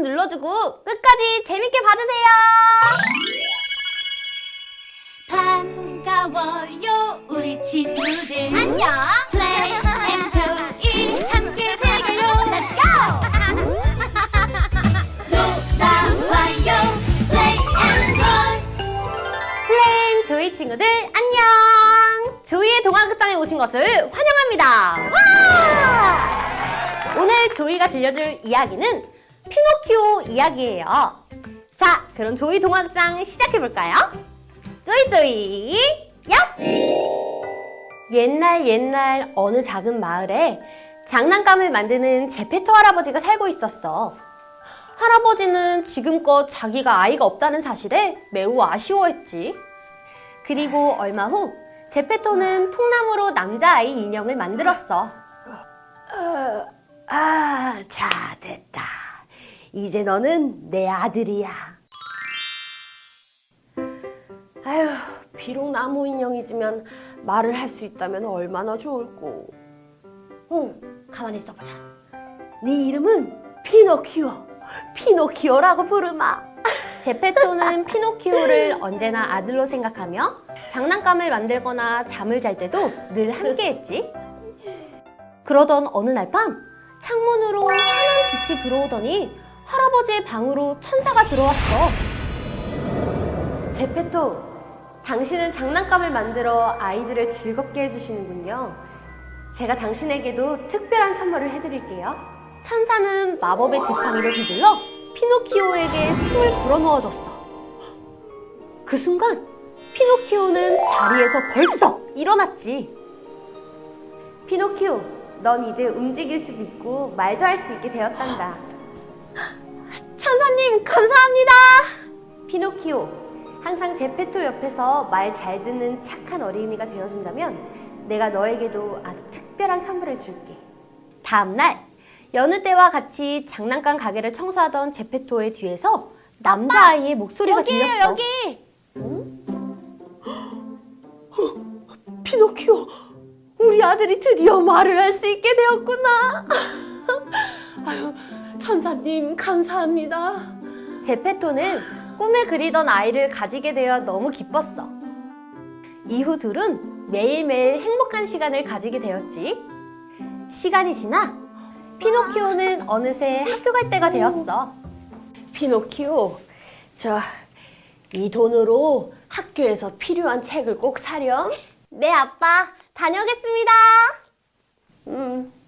버튼 눌러주고 끝까지 재밌게 봐주세요. 반가워요 우리 친구들. 안녕. Play and Joy 함께 즐겨요. Let's go. 놀아봐요. Play and Joy. 플레인 조이 친구들 안녕. 조이의 동화극장에 오신 것을 환영합니다. 와! 오늘 조이가 들려줄 이야기는 피노키오 이야기예요. 자, 그럼 조이 동화극장 시작해볼까요? 조이 얍! 옛날 어느 작은 마을에 장난감을 만드는 제페토 할아버지가 살고 있었어. 할아버지는 지금껏 자기가 아이가 없다는 사실에 매우 아쉬워했지. 그리고 얼마 후 제페토는 통나무로 남자아이 인형을 만들었어. 자, 됐다. 이제 너는 내 아들이야. 아휴, 비록 나무 인형이지만 말을 할 수 있다면 얼마나 좋을꼬. 가만히 있어보자. 네 이름은 피노키오. 피노키오라고 부르마. 제페토는 피노키오를 언제나 아들로 생각하며 장난감을 만들거나 잠을 잘 때도 늘 함께했지. 그러던 어느 날 밤 창문으로 환한 빛이 들어오더니 할아버지의 방으로 천사가 들어왔어. 제페토, 당신은 장난감을 만들어 아이들을 즐겁게 해주시는군요. 제가 당신에게도 특별한 선물을 해드릴게요. 천사는 마법의 지팡이를 휘둘러 피노키오에게 숨을 불어넣어줬어. 그 순간 피노키오는 자리에서 벌떡 일어났지. 피노키오, 넌 이제 움직일 수도 있고 말도 할 수 있게 되었단다. 천사님, 감사합니다. 피노키오, 항상 제페토 옆에서 말 잘 듣는 착한 어린이가 되어준다면 내가 너에게도 아주 특별한 선물을 줄게. 다음날 여느 때와 같이 장난감 가게를 청소하던 제페토의 뒤에서 남자아이의 목소리가 들렸어. 여기! 피노키오, 우리 아들이 드디어 말을 할 수 있게 되었구나. 아유, 천사님 감사합니다. 제페토는 꿈에 그리던 아이를 가지게 되어 너무 기뻤어. 이후 둘은 매일매일 행복한 시간을 가지게 되었지. 시간이 지나 피노키오는 어느새 학교 갈 때가 되었어. 피노키오, 이 돈으로 학교에서 필요한 책을 꼭 사렴. 네, 아빠. 다녀오겠습니다.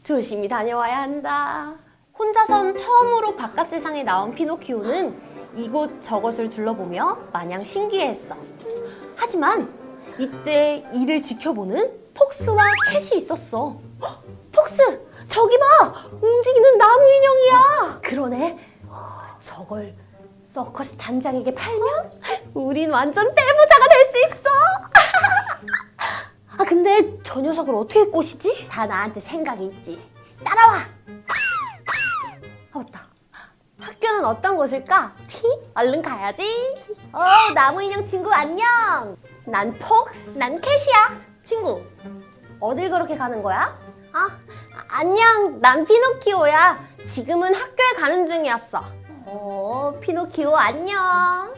조심히 다녀와야 한다. 혼자선 처음으로 바깥 세상에 나온 피노키오는 이곳 저곳을 둘러보며 마냥 신기해했어. 하지만 이때 이를 지켜보는 폭스와 캣이 있었어. 폭스! 저기 봐! 움직이는 나무 인형이야! 그러네. 저걸 서커스 단장에게 팔면 우린 완전 떼부자가 될 수 있어! 근데 저 녀석을 어떻게 꼬시지? 다 나한테 생각이 있지. 따라와! 맞다. 학교는 어떤 곳일까? 얼른 가야지. 나무 인형 친구 안녕. 난 폭스. 난 캣이야. 친구, 어딜 그렇게 가는 거야? 안녕. 난 피노키오야. 지금은 학교에 가는 중이었어. 피노키오 안녕.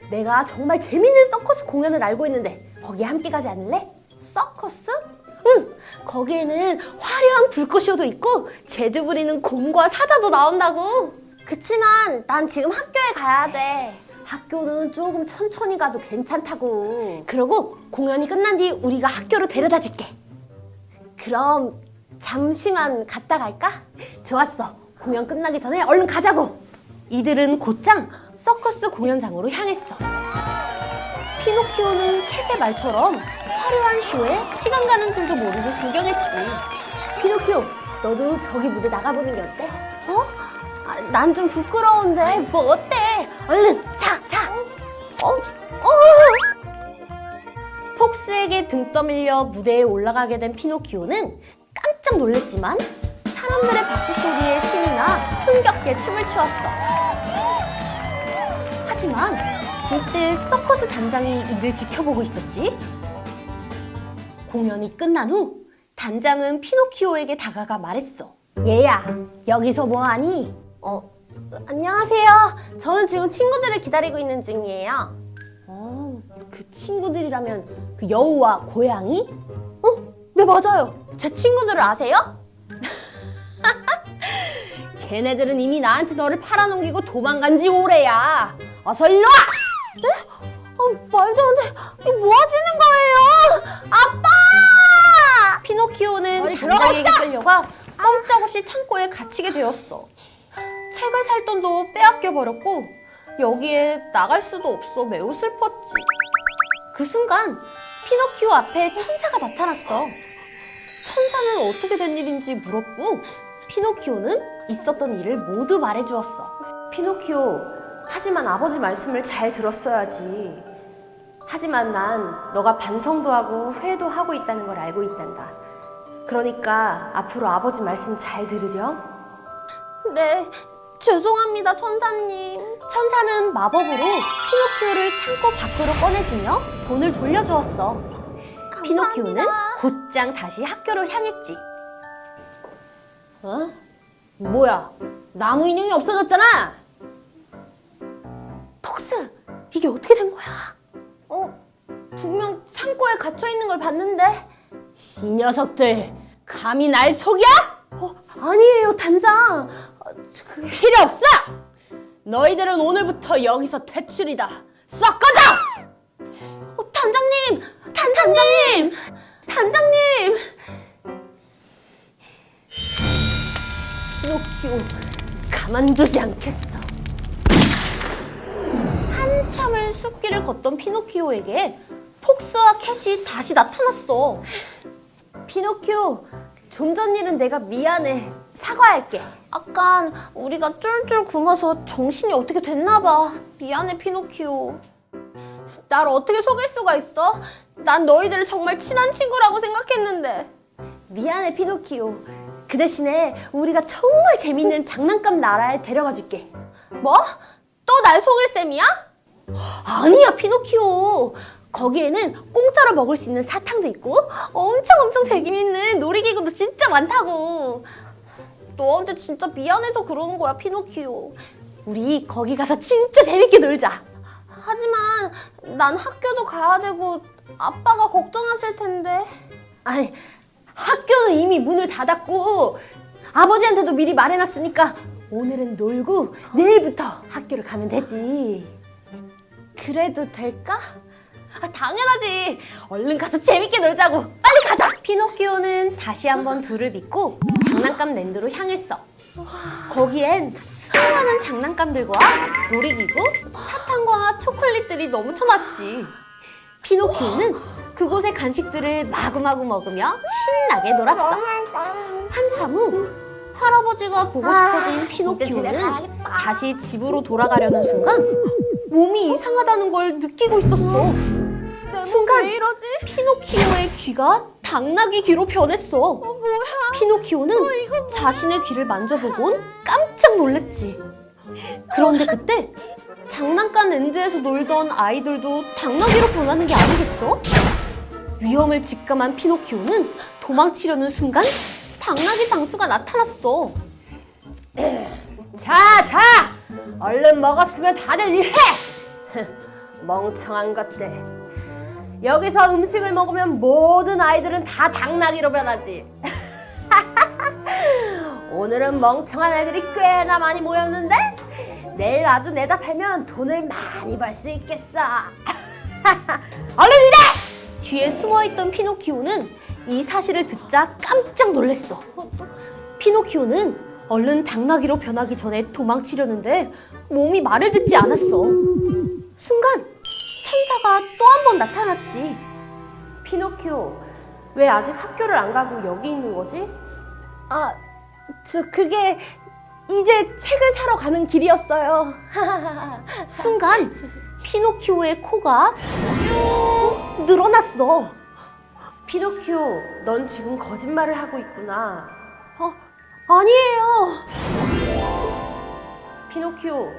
내가 정말 재밌는 서커스 공연을 알고 있는데 거기에 함께 가지 않을래? 서커스? 응, 거기에는 화려한 불꽃쇼도 있고 재주 부리는 곰과 사자도 나온다고. 그치만 난 지금 학교에 가야 돼. 학교는 조금 천천히 가도 괜찮다고. 그러고 공연이 끝난 뒤 우리가 학교로 데려다 줄게. 그럼 잠시만 갔다 갈까? 좋았어. 공연 끝나기 전에 얼른 가자고. 이들은 곧장 서커스 공연장으로 향했어. 피노키오는 캣의 말처럼 화려한 쇼에 시간 가는 줄도 모르고 구경했지. 피노키오, 너도 저기 무대 나가보는 게 어때? 난 좀 부끄러운데. 뭐 어때? 얼른 자. 폭스에게 등 떠밀려 무대에 올라가게 된 피노키오는 깜짝 놀랐지만 사람들의 박수 소리에 신이 나 흥겹게 춤을 추었어. 하지만 이때 서커스 단장이 이를 지켜보고 있었지. 공연이 끝난 후 단장은 피노키오에게 다가가 말했어. 얘야, 여기서 뭐하니? 안녕하세요. 저는 지금 친구들을 기다리고 있는 중이에요. 그 친구들이라면 그 여우와 고양이? 네, 맞아요. 제 친구들을 아세요? 걔네들은 이미 나한테 너를 팔아넘기고 도망간 지 오래야. 어서 일로 와! 네? 말도 안 돼. 뭐 하시는 거예요? 아빠! 피노키오는 단장에게 끌려가 꼼짝없이 창고에 갇히게 되었어. 책을 살 돈도 빼앗겨 버렸고 여기에 나갈 수도 없어 매우 슬펐지. 그 순간 피노키오 앞에 천사가 나타났어. 천사는 어떻게 된 일인지 물었고 피노키오는 있었던 일을 모두 말해주었어. 피노키오, 하지만 아버지 말씀을 잘 들었어야지. 하지만 난 너가 반성도 하고 회도 하고 있다는 걸 알고 있단다. 그러니까 앞으로 아버지 말씀 잘 들으렴. 네, 죄송합니다, 천사님. 천사는 마법으로 피노키오를 창고 밖으로 꺼내주며 돈을 돌려주었어. 감사합니다. 피노키오는 곧장 다시 학교로 향했지. 뭐야? 나무 인형이 없어졌잖아! 폭스! 이게 어떻게 된 거야? 분명 창고에 갇혀있는 걸 봤는데? 이 녀석들, 감히 날 속여? 아니에요, 단장. 필요 없어! 너희들은 오늘부터 여기서 퇴출이다. 썩 꺼져! 단장님! 단장님! 피노키오, 가만두지 않겠어. 한참을 숲길을 걷던 피노키오에게 폭스와 캣이 다시 나타났어. 피노키오, 좀 전 일은 내가 미안해. 사과할게. 아깐 우리가 쫄쫄 굶어서 정신이 어떻게 됐나 봐. 미안해, 피노키오. 날 어떻게 속일 수가 있어? 난 너희들을 정말 친한 친구라고 생각했는데. 미안해, 피노키오. 그 대신에 우리가 정말 재밌는 장난감 나라에 데려가 줄게. 뭐? 또 날 속일 셈이야? 아니야, 피노키오. 거기에는 공짜로 먹을 수 있는 사탕도 있고 엄청 재미있는 놀이기구도 진짜 많다고. 너한테 진짜 미안해서 그러는 거야, 피노키오. 우리 거기 가서 진짜 재밌게 놀자. 하지만 난 학교도 가야 되고 아빠가 걱정하실 텐데. 아니, 학교는 이미 문을 닫았고 아버지한테도 미리 말해놨으니까 오늘은 놀고 내일부터 학교를 가면 되지. 그래도 될까? 당연하지. 얼른 가서 재밌게 놀자고. 빨리 가자. 피노키오는 다시 한번 둘을 믿고 장난감 랜드로 향했어. 거기엔 수많은 장난감들과 놀이기구, 사탕과 초콜릿들이 넘쳐났지. 피노키오는 그곳의 간식들을 마구마구 먹으며 신나게 놀았어. 한참 후 할아버지가 보고 싶어진 피노키오는 다시 집으로 돌아가려는 순간 몸이 이상하다는 걸 느끼고 있었어. 순간 왜 이러지? 피노키오의 귀가 당나귀 귀로 변했어. 뭐야? 피노키오는 자신의 귀를 만져보곤 깜짝 놀랐지. 그런데 그때 장난감 랜드에서 놀던 아이들도 당나귀로 변하는 게 아니겠어? 위험을 직감한 피노키오는 도망치려는 순간 당나귀 장수가 나타났어. 자! 얼른 먹었으면 다들 일해! 멍청한 것들. 여기서 음식을 먹으면 모든 아이들은 다 당나귀로 변하지. 오늘은 멍청한 애들이 꽤나 많이 모였는데 내일 아주 내다 팔면 돈을 많이 벌 수 있겠어. 얼른 일해! 뒤에 숨어있던 피노키오는 이 사실을 듣자 깜짝 놀랐어. 피노키오는 얼른 당나귀로 변하기 전에 도망치려는데 몸이 말을 듣지 않았어. 순간 천사가 또 한 번 나타났지. 피노키오, 왜 아직 학교를 안 가고 여기 있는 거지? 그게 이제 책을 사러 가는 길이었어요. 순간 피노키오의 코가 쭉 늘어났어. 피노키오, 넌 지금 거짓말을 하고 있구나. 아니에요. 피노키오,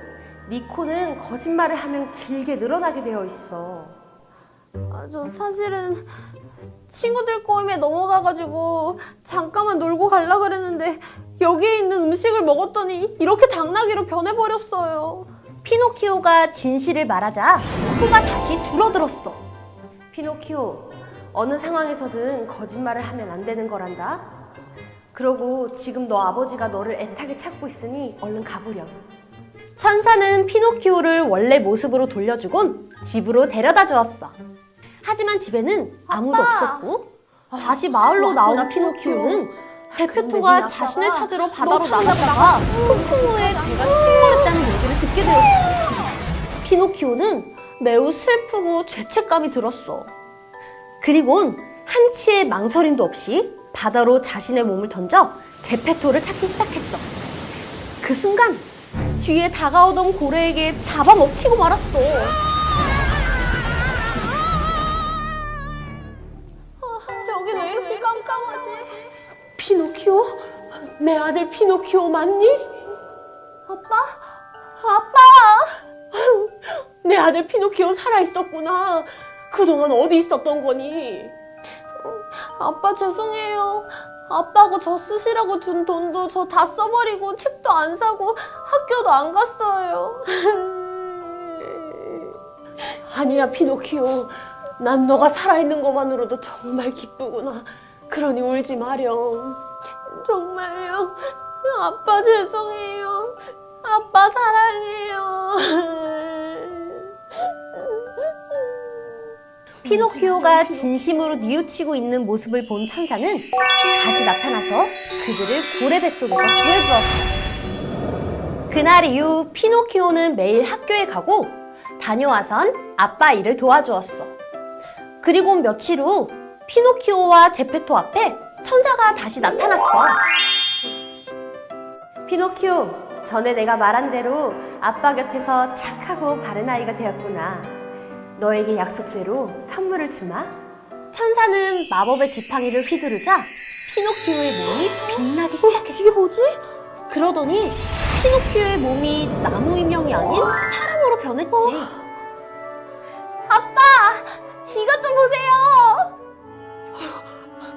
네 코는 거짓말을 하면 길게 늘어나게 되어 있어. 저 사실은 친구들 꼬임에 넘어가가지고 잠깐만 놀고 가려고 그랬는데 여기에 있는 음식을 먹었더니 이렇게 당나귀로 변해버렸어요. 피노키오가 진실을 말하자 코가 다시 줄어들었어. 피노키오, 어느 상황에서든 거짓말을 하면 안 되는 거란다. 그러고 지금 너 아버지가 너를 애타게 찾고 있으니 얼른 가보렴. 천사는 피노키오를 원래 모습으로 돌려주곤 집으로 데려다 주었어. 하지만 집에는 아무도 없었고 다시 마을로 나온 피노키오는 제페토가 자신을 찾으러 바다로 나갔다가 폭풍우에 배가 침몰했다는 얘기를 듣게 되었어. 피노키오는 매우 슬프고 죄책감이 들었어. 그리곤 한치의 망설임도 없이 바다로 자신의 몸을 던져 제페토를 찾기 시작했어. 그 순간 뒤에 다가오던 고래에게 잡아먹히고 말았어. 여긴 왜 이렇게 깜깜하지? 피노키오? 내 아들 피노키오 맞니? 아빠! 내 아들 피노키오 살아있었구나. 그동안 어디 있었던 거니? 아빠 죄송해요. 아빠하고 저 쓰시라고 준 돈도 저 다 써버리고 책도 안 사고 학교도 안 갔어요. 아니야 피노키오. 난 너가 살아있는 것만으로도 정말 기쁘구나. 그러니 울지 마렴. 정말요? 아빠 죄송해요. 아빠 사랑해요. 피노키오가 진심으로 뉘우치고 있는 모습을 본 천사는 다시 나타나서 그들을 고래 뱃속에서 구해주었어. 그날 이후 피노키오는 매일 학교에 가고 다녀와선 아빠 일을 도와주었어. 그리고 며칠 후 피노키오와 제페토 앞에 천사가 다시 나타났어. 피노키오, 전에 내가 말한 대로 아빠 곁에서 착하고 바른 아이가 되었구나. 너에게 약속대로 선물을 주마. 천사는 마법의 지팡이를 휘두르자 피노키오의 몸이 빛나기 시작했어. 이게 뭐지? 그러더니 피노키오의 몸이 나무 인형이 아닌 사람으로 변했지. 아빠! 이것 좀 보세요!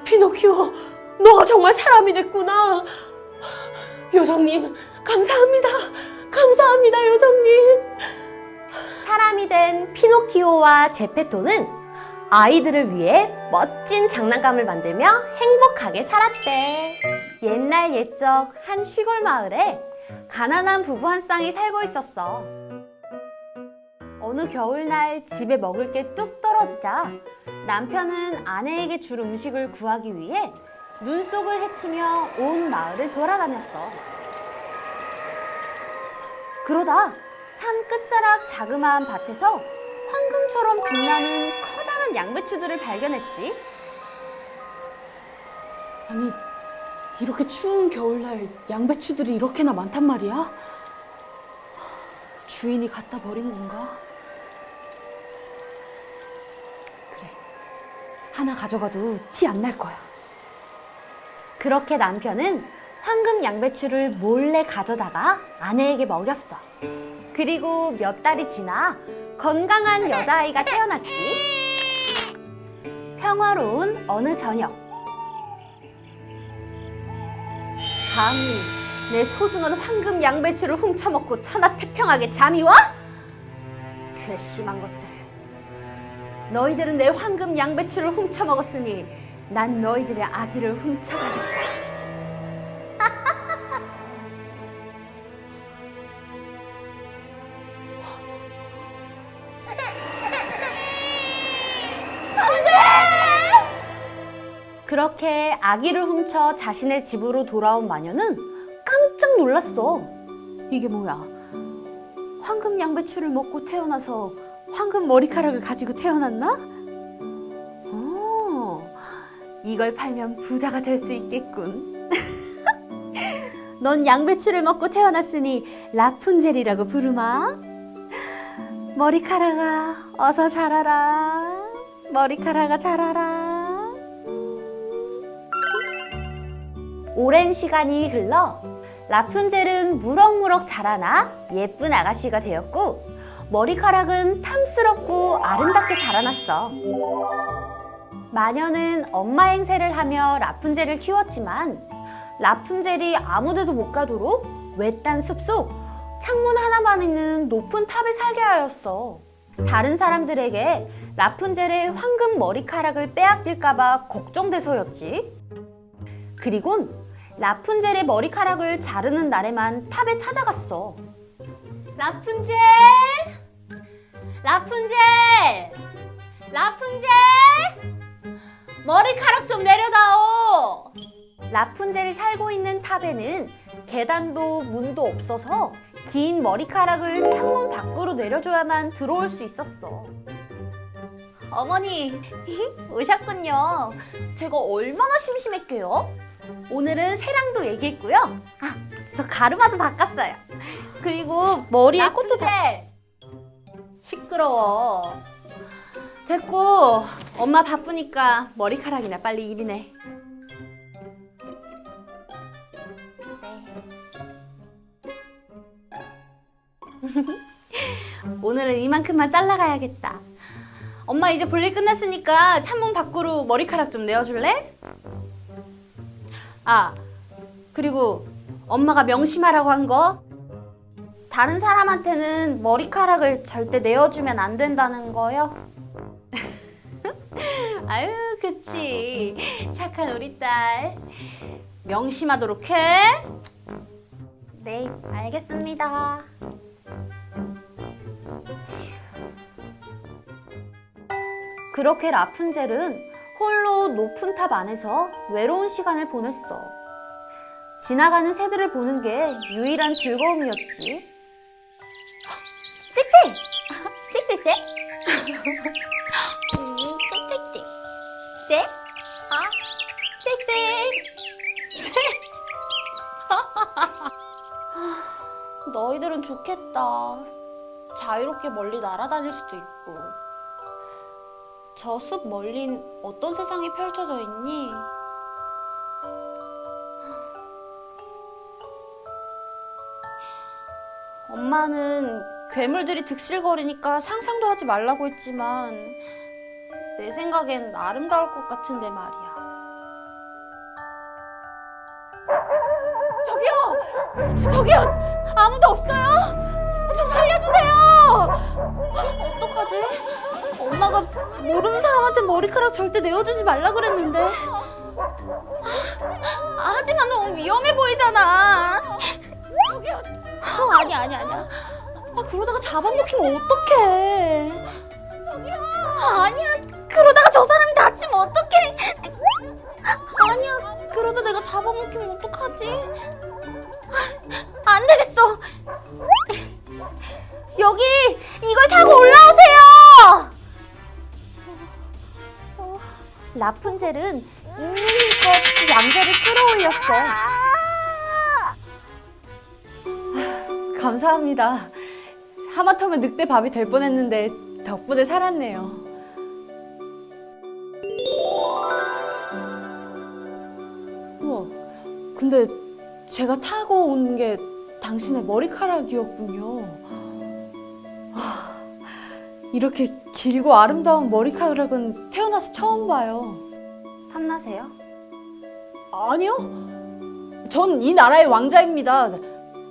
피노키오, 너가 정말 사람이 됐구나. 요정님, 감사합니다. 감사합니다, 요정님. 사람이 된 피노키오와 제페토는 아이들을 위해 멋진 장난감을 만들며 행복하게 살았대. 옛날 옛적 한 시골 마을에 가난한 부부 한 쌍이 살고 있었어. 어느 겨울날 집에 먹을 게 뚝 떨어지자 남편은 아내에게 줄 음식을 구하기 위해 눈속을 헤치며 온 마을을 돌아다녔어. 그러다 산 끝자락 자그마한 밭에서 황금처럼 빛나는 커다란 양배추들을 발견했지. 아니, 이렇게 추운 겨울날 양배추들이 이렇게나 많단 말이야? 주인이 갖다 버린 건가? 그래, 하나 가져가도 티 안 날 거야. 그렇게 남편은 황금 양배추를 몰래 가져다가 아내에게 먹였어. 그리고 몇 달이 지나 건강한 여자아이가 태어났지. 평화로운 어느 저녁, 감히 내 소중한 황금 양배추를 훔쳐먹고 천하태평하게 잠이 와? 괘씸한 것들. 너희들은 내 황금 양배추를 훔쳐먹었으니 난 너희들의 아기를 훔쳐가겠다. 그렇게 아기를 훔쳐 자신의 집으로 돌아온 마녀는 깜짝 놀랐어. 이게 뭐야? 황금 양배추를 먹고 태어나서 황금 머리카락을 가지고 태어났나? 이걸 팔면 부자가 될 수 있겠군. 넌 양배추를 먹고 태어났으니 라푼젤이라고 부르마. 머리카락아, 어서 자라라. 머리카락아, 자라라. 오랜 시간이 흘러 라푼젤은 무럭무럭 자라나 예쁜 아가씨가 되었고 머리카락은 탐스럽고 아름답게 자라났어. 마녀는 엄마 행세를 하며 라푼젤을 키웠지만 라푼젤이 아무데도 못 가도록 외딴 숲속 창문 하나만 있는 높은 탑에 살게 하였어. 다른 사람들에게 라푼젤의 황금 머리카락을 빼앗길까봐 걱정돼서였지. 그리곤 라푼젤의 머리카락을 자르는 날에만 탑에 찾아갔어. 라푼젤! 라푼젤! 라푼젤! 머리카락 좀 내려다오! 라푼젤이 살고 있는 탑에는 계단도 문도 없어서 긴 머리카락을 창문 밖으로 내려줘야만 들어올 수 있었어. 어머니, 오셨군요. 제가 얼마나 심심했게요? 오늘은 새랑도 얘기했고요. 아, 저 가르마도 바꿨어요. 그리고 머리에 꽃도 시끄러워. 됐고, 엄마 바쁘니까 머리카락이나 빨리 일이네. 오늘은 이만큼만 잘라가야겠다. 엄마 이제 볼일 끝났으니까 창문 밖으로 머리카락 좀 내어줄래? 아, 그리고 엄마가 명심하라고 한 거, 다른 사람한테는 머리카락을 절대 내어주면 안 된다는 거요? 아유, 그치. 착한 우리 딸. 명심하도록 해. 네, 알겠습니다. 그렇게 라푼젤은 홀로 높은 탑 안에서 외로운 시간을 보냈어. 지나가는 새들을 보는 게 유일한 즐거움이었지. 짹짹! 짹짹짹! 짹짹짹! 짹? 아, 짹짹! 너희들은 좋겠다. 자유롭게 멀리 날아다닐 수도 있고. 저 숲 멀린 어떤 세상이 펼쳐져 있니? 엄마는 괴물들이 득실거리니까 상상도 하지 말라고 했지만 내 생각엔 아름다울 것 같은데 말이야. 저기요! 저기요! 아무도 없어요? 저 살려주세요! 어떡하지? 엄마가 모르는 사람한테 머리카락 절대 내어주지 말라 그랬는데. 하지만 너무 위험해 보이잖아. 저기요. 아니야. 그러다가 잡아먹히면 어떡해. 저기요. 아니야. 그러다가 저 사람이 다치면 어떡해. 아니야. 그러다 내가 잡아먹히면 어떡하지. 안 되겠어. 여기 이걸 타고 올라오세요. 라푼젤은 있는 힘껏 왕자를 끌어올렸어. 감사합니다. 하마터면 늑대 밥이 될 뻔했는데 덕분에 살았네요. 우와, 근데 제가 타고 온 게 당신의 머리카락이었군요. 이렇게 길고 아름다운 머리카락은 태어나서 처음 봐요. 탐나세요? 아니요. 전 이 나라의 왕자입니다.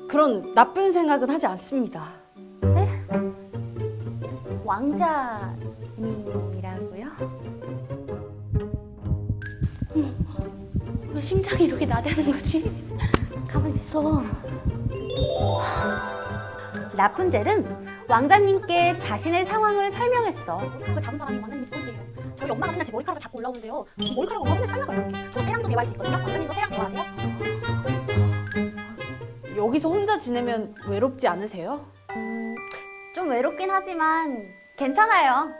그런 나쁜 생각은 하지 않습니다. 네? 왕자님이라고요? 왜 심장이 이렇게 나대는 거지? 가만히 있어. 라푼젤은 왕자님께 자신의 상황을 설명했어. 머리카락을 잡은 사람이 왕자님 두 번째예요. 저희 엄마가 맨날 제 머리카락을 잡고 올라오는데요. 저 머리카락을 엄마가 맨날 잘라가요. 이렇게. 저 새랑도 대화할 수 있거든요. 왕자님도 새랑 좋아하세요? 여기서 혼자 지내면 외롭지 않으세요? 좀 외롭긴 하지만 괜찮아요.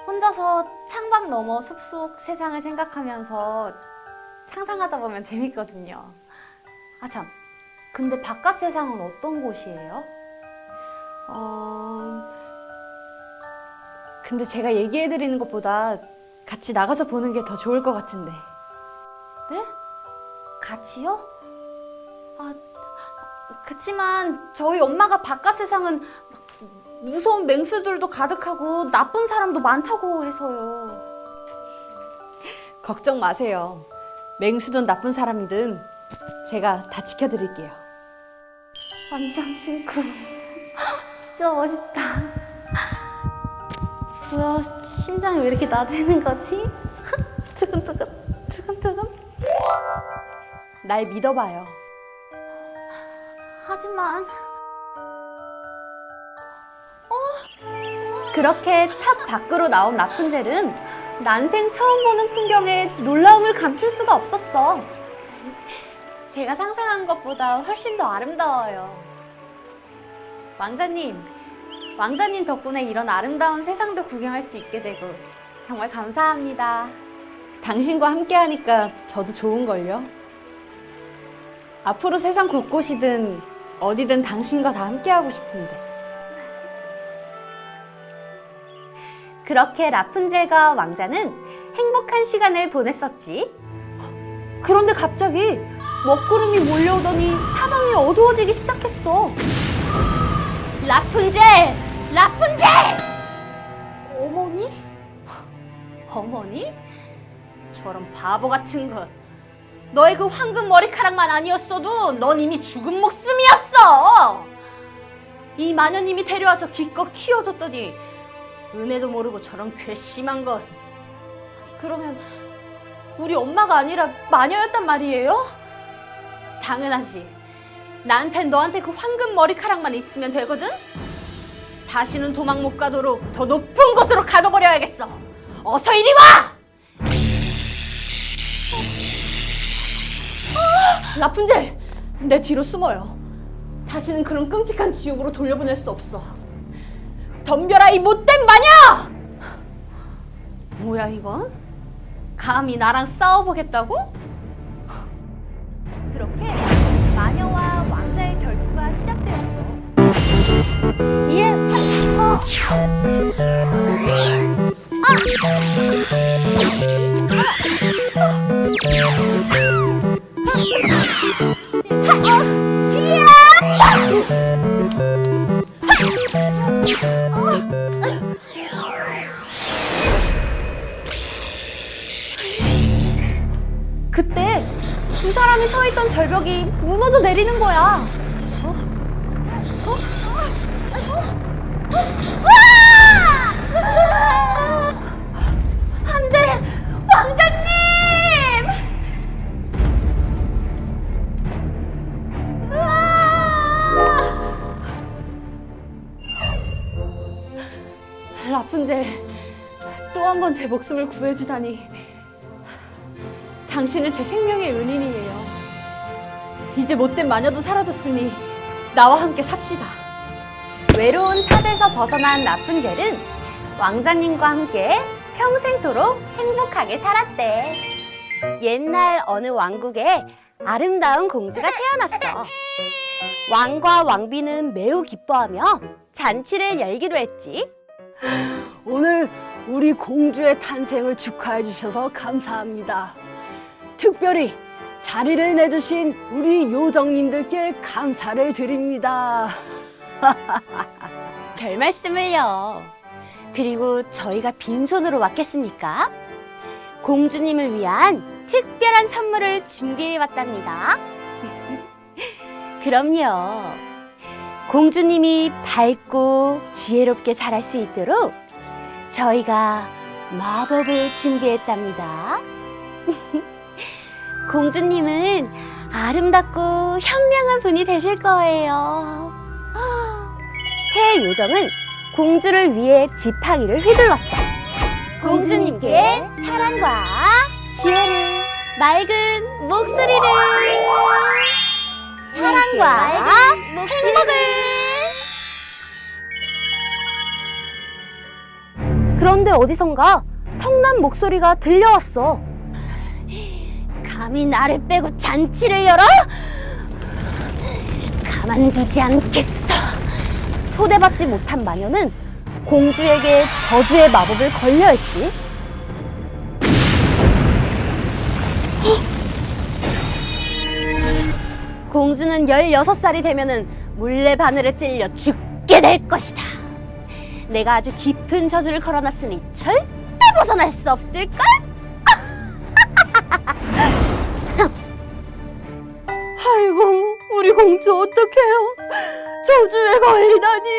혼자서 창밖 너머 숲속 세상을 생각하면서 상상하다 보면 재밌거든요. 아 참, 근데 바깥 세상은 어떤 곳이에요? 근데 제가 얘기해드리는 것보다 같이 나가서 보는 게 더 좋을 것 같은데. 네? 같이요? 아, 그치만 저희 엄마가 바깥 세상은 무서운 맹수들도 가득하고 나쁜 사람도 많다고 해서요. 걱정 마세요. 맹수든 나쁜 사람이든 제가 다 지켜드릴게요. 완전 친구. 진짜 멋있다. 뭐야, 심장이 왜 이렇게 나대는 거지? 두근두근, 두근두근. 날 믿어봐요. 하지만 그렇게 탑 밖으로 나온 라푼젤은 난생 처음 보는 풍경에 놀라움을 감출 수가 없었어. 제가 상상한 것보다 훨씬 더 아름다워요. 왕자님 덕분에 이런 아름다운 세상도 구경할 수 있게 되고 정말 감사합니다. 당신과 함께하니까 저도 좋은걸요. 앞으로 세상 곳곳이든 어디든 당신과 다 함께하고 싶은데. 그렇게 라푼젤과 왕자는 행복한 시간을 보냈었지. 그런데 갑자기 먹구름이 몰려오더니 사방이 어두워지기 시작했어. 라푼젤! 라푼젤! 어머니? 어머니? 저런 바보 같은 것. 너의 그 황금 머리카락만 아니었어도 넌 이미 죽은 목숨이었어. 이 마녀님이 데려와서 기껏 키워줬더니 은혜도 모르고 저런 괘씸한 것. 그러면 우리 엄마가 아니라 마녀였단 말이에요? 당연하지. 나한텐 너한테 그 황금 머리카락만 있으면 되거든? 다시는 도망 못 가도록 더 높은 곳으로 가둬버려야겠어. 어서 이리 와! 라푼젤! 내 뒤로 숨어요. 다시는 그런 끔찍한 지옥으로 돌려보낼 수 없어. 덤벼라 이 못된 마녀! 뭐야 이건? 감히 나랑 싸워보겠다고? 그렇게 마녀와 왕자의 결투가 시작되었어. 예, 그때 두 사람이 서 있던 절벽이 무너져 내리는 거야. 안 돼! 왕자님! 라푼젤, 또 한 번 제 목숨을 구해주다니. 당신은 제 생명의 은인이에요. 이제 못된 마녀도 사라졌으니 나와 함께 삽시다. 외로운 탑에서 벗어난 라푼젤은 왕자님과 함께 평생토록 행복하게 살았대. 옛날 어느 왕국에 아름다운 공주가 태어났어. 왕과 왕비는 매우 기뻐하며 잔치를 열기로 했지. 오늘 우리 공주의 탄생을 축하해 주셔서 감사합니다. 특별히 자리를 내주신 우리 요정님들께 감사를 드립니다. 별 말씀을요. 그리고 저희가 빈손으로 왔겠습니까? 공주님을 위한 특별한 선물을 준비해왔답니다. 그럼요. 공주님이 밝고 지혜롭게 자랄 수 있도록 저희가 마법을 준비했답니다. 공주님은 아름답고 현명한 분이 되실 거예요. 새 요정은 공주를 위해 지팡이를 휘둘렀어. 공주님께 사랑과 지혜를, 맑은 목소리를, 사랑과 행복을. 그런데 어디선가 성난 목소리가 들려왔어. 감히 나를 빼고 잔치를 열어? 가만두지 않겠어. 초대받지 못한 마녀는 공주에게 저주의 마법을 걸려했지. 공주는 16살이 되면은 물레바늘에 찔려 죽게 될 것이다. 내가 아주 깊은 저주를 걸어놨으니 절대 벗어날 수 없을걸? 아이고, 우리 공주 어떡해요? 저주에 걸리다니.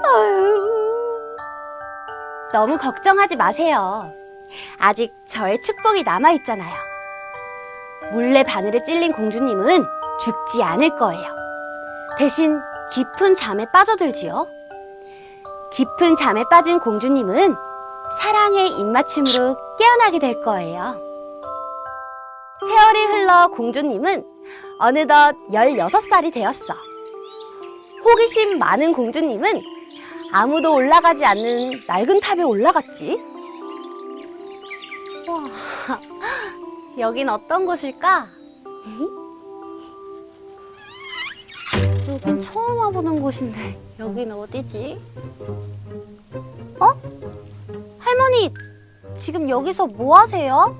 아유. 너무 걱정하지 마세요. 아직 저의 축복이 남아있잖아요. 물레 바늘에 찔린 공주님은 죽지 않을 거예요. 대신 깊은 잠에 빠져들지요. 깊은 잠에 빠진 공주님은 사랑의 입맞춤으로 깨어나게 될 거예요. 세월이 흘러 공주님은 어느덧 16살이 되었어. 호기심 많은 공주님은 아무도 올라가지 않는 낡은 탑에 올라갔지. 와, 여긴 어떤 곳일까? 여긴 처음 와보는 곳인데 여긴 어디지? 어? 할머니, 지금 여기서 뭐 하세요?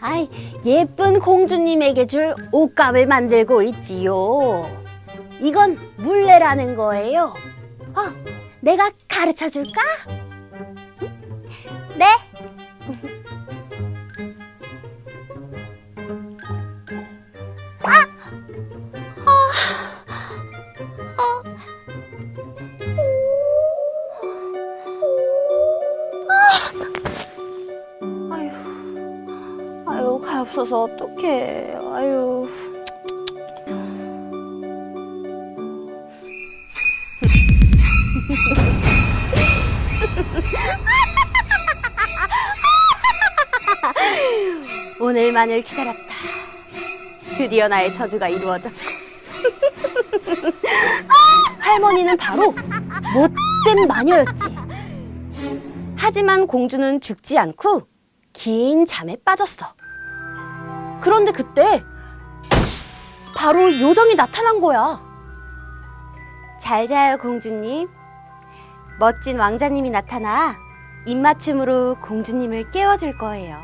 아이, 예쁜 공주님에게 줄 옷감을 만들고 있지요. 이건 물레라는 거예요. 내가 가르쳐 줄까? 네. 아유, 갈 없어서 어떡해. 아유. 오늘만을 기다렸다. 드디어 나의 저주가 이루어졌고. 할머니는 바로 못된 마녀였지. 하지만 공주는 죽지 않고 긴 잠에 빠졌어. 그런데 그때 바로 요정이 나타난 거야. 잘 자요, 공주님. 멋진 왕자님이 나타나 입맞춤으로 공주님을 깨워줄 거예요.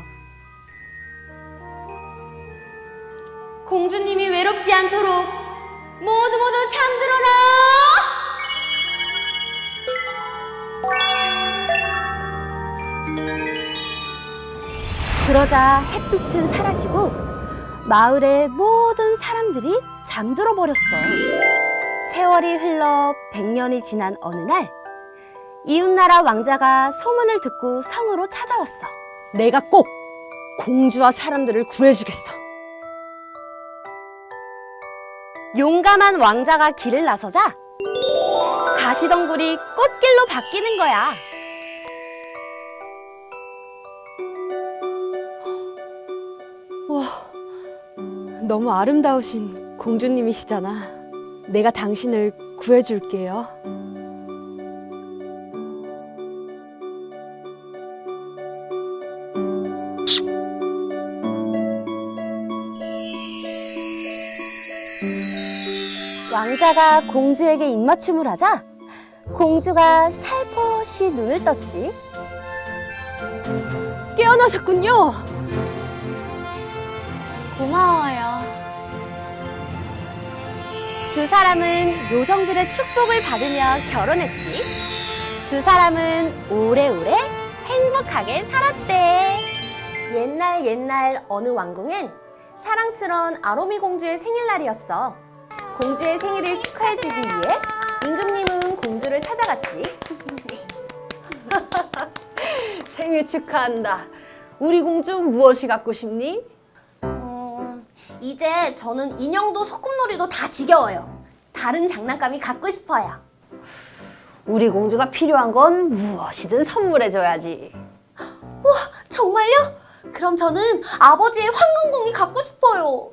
공주님이 외롭지 않도록 모두 잠들어라! 그러자 햇빛은 사라지고 마을의 모든 사람들이 잠들어 버렸어. 세월이 흘러 100년이 지난 어느 날, 이웃나라 왕자가 소문을 듣고 성으로 찾아왔어. 내가 꼭 공주와 사람들을 구해주겠어. 용감한 왕자가 길을 나서자 가시덩굴이 꽃길로 바뀌는 거야. 와, 너무 아름다우신 공주님이시잖아. 내가 당신을 구해줄게요. 왕자가 공주에게 입맞춤을 하자 공주가 살포시 눈을 떴지. 깨어나셨군요. 고마워요. 두 사람은 요정들의 축복을 받으며 결혼했지. 두 사람은 오래오래 행복하게 살았대. 옛날 어느 왕궁엔 사랑스러운 아로미 공주의 생일날이었어. 공주의 생일을 축하해주기 위해 임금님은 공주를 찾아갔지. 생일 축하한다. 우리 공주 무엇이 갖고 싶니? 이제 저는 인형도 소꿉놀이도 다 지겨워요. 다른 장난감이 갖고 싶어요. 우리 공주가 필요한 건 무엇이든 선물해줘야지. 우와, 정말요? 그럼 저는 아버지의 황금공이 갖고 싶어요.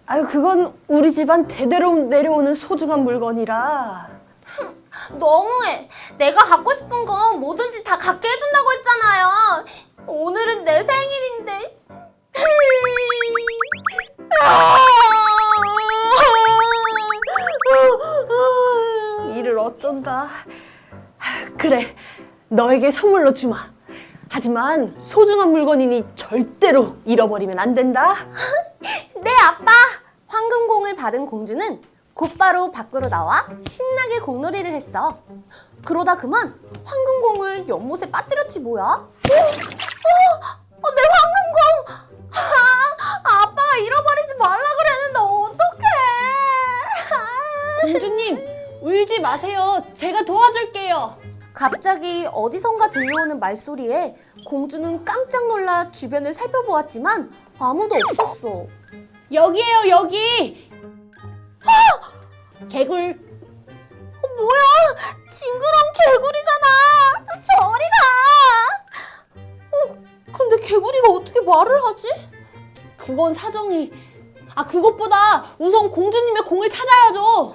아유, 그건 우리 집안 대대로 내려오는 소중한 물건이라. 너무해. 내가 갖고 싶은 건 뭐든지 다 갖게 해준다고 했잖아요. 오늘은 내 생일인데. 이를 어쩐다. 그래, 너에게 선물로 주마. 하지만 소중한 물건이니 절대로 잃어버리면 안 된다. 네, 아빠. 황금공을 받은 공주는 곧바로 밖으로 나와 신나게 공놀이를 했어. 그러다 그만 황금공을 연못에 빠뜨렸지 뭐야? 내 황금공! 아빠가 잃어버리지 말라 그랬는데 어떡해! 공주님, 울지 마세요. 제가 도와줄게요. 갑자기 어디선가 들려오는 말소리에 공주는 깜짝 놀라 주변을 살펴보았지만 아무도 없었어. 여기에요, 여기. 개굴. 뭐야? 징그러운 개구리잖아. 저리 가. 근데 개구리가 어떻게 말을 하지? 그건 사정이. 그것보다 우선 공주님의 공을 찾아야죠.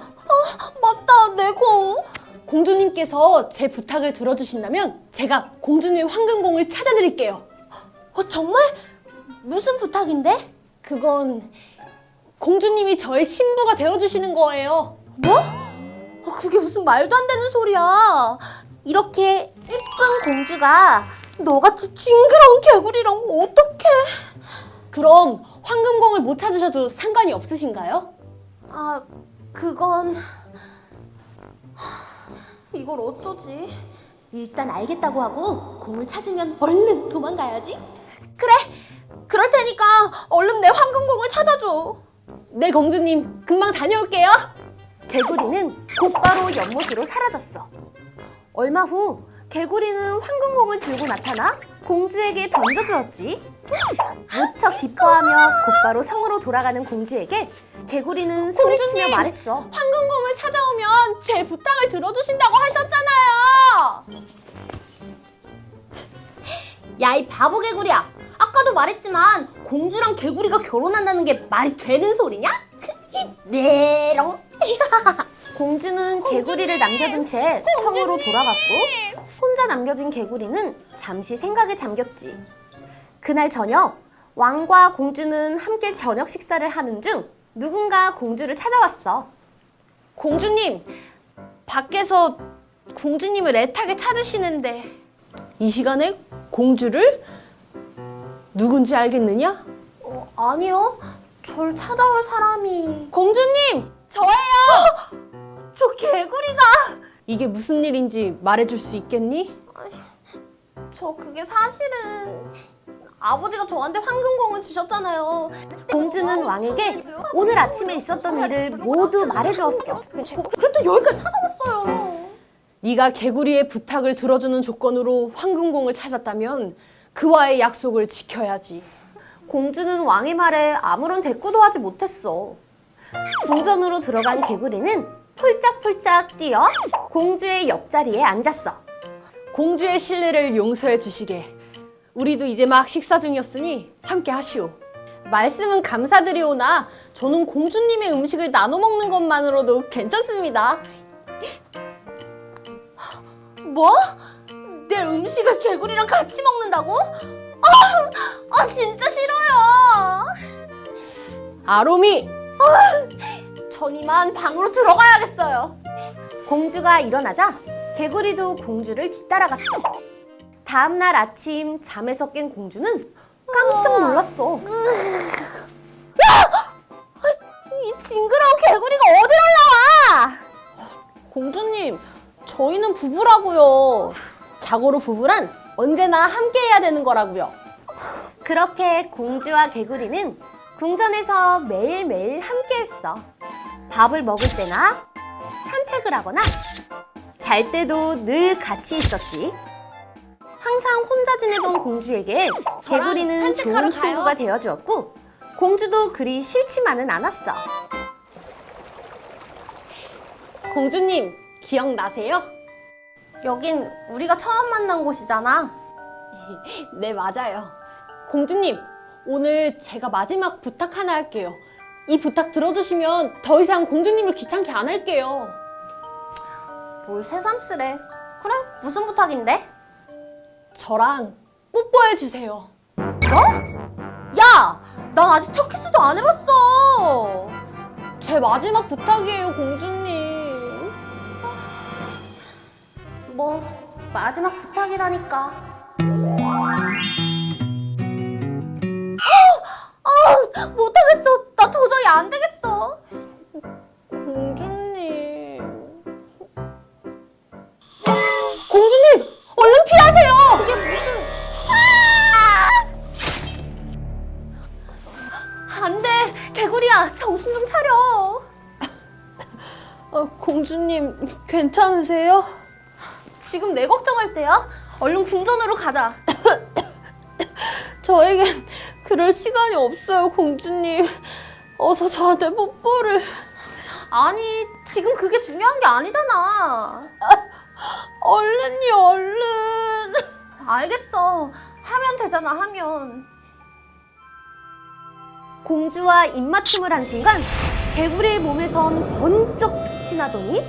맞다, 내 공. 공주님께서 제 부탁을 들어주신다면 제가 공주님의 황금공을 찾아드릴게요. 정말? 무슨 부탁인데? 그건 공주님이 저의 신부가 되어주시는 거예요. 뭐? 그게 무슨 말도 안 되는 소리야. 이렇게 예쁜 공주가 너같이 징그러운 개구리랑 어떡해? 그럼 황금공을 못 찾으셔도 상관이 없으신가요? 그건... 이걸 어쩌지? 일단 알겠다고 하고 공을 찾으면 얼른 도망가야지. 그래! 그럴 테니까 얼른 내 황금공을 찾아줘. 네, 공주님. 금방 다녀올게요. 개구리는 곧바로 연못으로 사라졌어. 얼마 후 개구리는 황금공을 들고 나타나 공주에게 던져주었지. 무척 기뻐하며 곧바로 성으로 돌아가는 공주에게 개구리는 소리치며 공주님! 말했어. 황금공을 찾아오면 제 부탁을 들어주신다고 하셨잖아요. 야, 이 바보 개구리야. 아까도 말했지만 공주랑 개구리가 결혼한다는 게 말이 되는 소리냐? 메롱. 공주는 개구리를 남겨둔 채 성으로 돌아갔고 혼자 남겨진 개구리는 잠시 생각에 잠겼지. 그날 저녁 왕과 공주는 함께 저녁 식사를 하는 중 누군가 공주를 찾아왔어. 공주님, 밖에서 공주님을 애타게 찾으시는데 이 시간에 공주를? 누군지 알겠느냐? 아니요. 절 찾아올 사람이... 공주님! 저예요! 저 개구리가... 이게 무슨 일인지 말해줄 수 있겠니? 그게 사실은... 아버지가 저한테 황금공을 주셨잖아요. 공주는 왕에게 오늘 아침에 있었던 일을 모두 말해주었어. 그래도 여기까지 찾아왔어요. 네가 개구리의 부탁을 들어주는 조건으로 황금공을 찾았다면 그와의 약속을 지켜야지. 공주는 왕의 말에 아무런 대꾸도 하지 못했어. 궁전으로 들어간 개구리는 폴짝폴짝 뛰어 공주의 옆자리에 앉았어. 공주의 신뢰를 용서해 주시게. 우리도 이제 막 식사 중이었으니 함께 하시오. 말씀은 감사드리오나 저는 공주님의 음식을 나눠 먹는 것만으로도 괜찮습니다. 뭐? 내 음식을 개구리랑 같이 먹는다고? 진짜 싫어요. 아롬이! 전 이만 방으로 들어가야겠어요. 공주가 일어나자 개구리도 공주를 뒤따라갔어. 다음날 아침 잠에서 깬 공주는 깜짝 놀랐어. 이 징그러운 개구리가 어디 올라와? 공주님, 저희는 부부라고요. 자고로 부부란 언제나 함께해야 되는 거라고요. 그렇게 공주와 개구리는 궁전에서 매일매일 함께했어. 밥을 먹을 때나 산책을 하거나 잘 때도 늘 같이 있었지. 항상 혼자 지내던 공주에게 개구리는 산책하러 좋은 친구가 가요. 되어주었고 공주도 그리 싫지만은 않았어. 공주님, 기억나세요? 여긴 우리가 처음 만난 곳이잖아. 네, 맞아요. 공주님, 오늘 제가 마지막 부탁 하나 할게요. 이 부탁 들어주시면 더 이상 공주님을 귀찮게 안 할게요. 뭘 새삼스레. 그래, 무슨 부탁인데? 저랑 뽀뽀해주세요. 야! 난 아직 첫 키스도 안 해봤어. 제 마지막 부탁이에요, 공주님. 뭐 마지막 부탁이라니까. 못하겠어. 나 도저히 안 되겠어. 공주님. 야, 정신 좀 차려. 공주님 괜찮으세요? 지금 내 걱정할 때야? 얼른 궁전으로 가자. 저에겐 그럴 시간이 없어요, 공주님. 어서 저한테 뽀뽀를. 아니, 지금 그게 중요한 게 아니잖아. 얼른요, 얼른. 알겠어. 하면 되잖아, 하면. 공주와 입맞춤을 한 순간 개구리의 몸에선 번쩍 빛이 나더니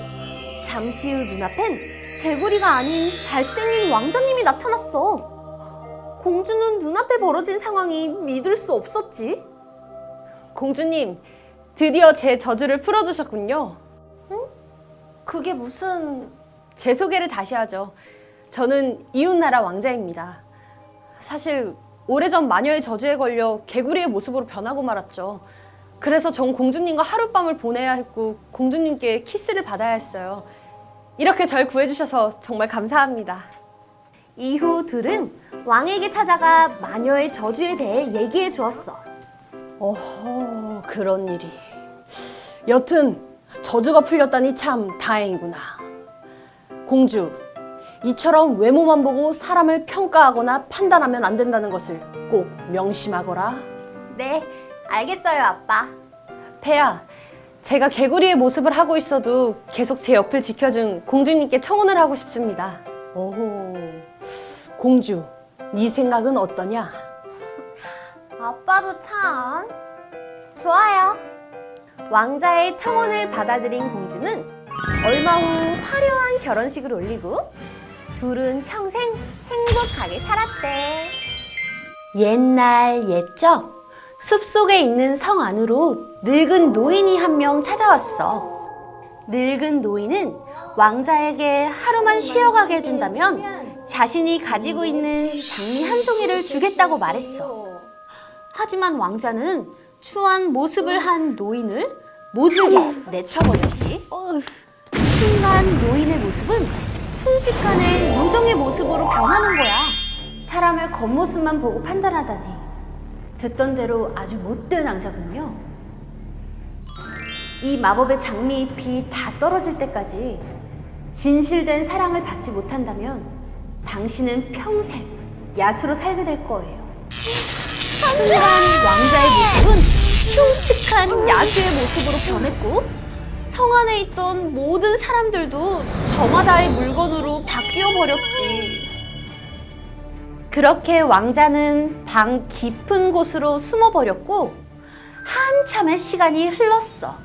잠시 후 눈앞엔 개구리가 아닌 잘생긴 왕자님이 나타났어. 공주는 눈앞에 벌어진 상황이 믿을 수 없었지. 공주님, 드디어 제 저주를 풀어주셨군요. 그게 무슨... 제 소개를 다시 하죠. 저는 이웃나라 왕자입니다. 사실 오래전 마녀의 저주에 걸려 개구리의 모습으로 변하고 말았죠. 그래서 전 공주님과 하룻밤을 보내야 했고 공주님께 키스를 받아야 했어요. 이렇게 절 구해주셔서 정말 감사합니다. 이후 둘은 왕에게 찾아가 마녀의 저주에 대해 얘기해 주었어. 어허, 그런 일이. 여튼 저주가 풀렸다니 참 다행이구나. 공주, 이처럼 외모만 보고 사람을 평가하거나 판단하면 안 된다는 것을 꼭 명심하거라. 네, 알겠어요, 아빠. 폐야, 제가 개구리의 모습을 하고 있어도 계속 제 옆을 지켜준 공주님께 청혼을 하고 싶습니다. 오호, 공주, 네 생각은 어떠냐? 아빠도 참... 좋아요. 왕자의 청혼을 받아들인 공주는 얼마 후 화려한 결혼식을 올리고 둘은 평생 행복하게 살았대. 옛날 옛적 숲속에 있는 성 안으로 늙은 노인이 한 명 찾아왔어. 늙은 노인은 왕자에게 하루만 쉬어가게 해준다면 자신이 가지고 있는 장미 한 송이를 주겠다고 말했어. 하지만 왕자는 추한 모습을 한 노인을 모질게 내쳐버렸지. 순간 노인의 모습은 순식간에 요정의 모습으로 변하는 거야. 사람을 겉모습만 보고 판단하다니. 듣던 대로 아주 못된 왕자군요. 이 마법의 장미잎이 다 떨어질 때까지 진실된 사랑을 받지 못한다면 당신은 평생 야수로 살게 될 거예요. 순간 왕자의 모습은 흉측한 야수의 모습으로 변했고 성 안에 있던 모든 사람들도 저마다의 물건으로 바뀌어 버렸지. 그렇게 왕자는 방 깊은 곳으로 숨어버렸고 한참의 시간이 흘렀어.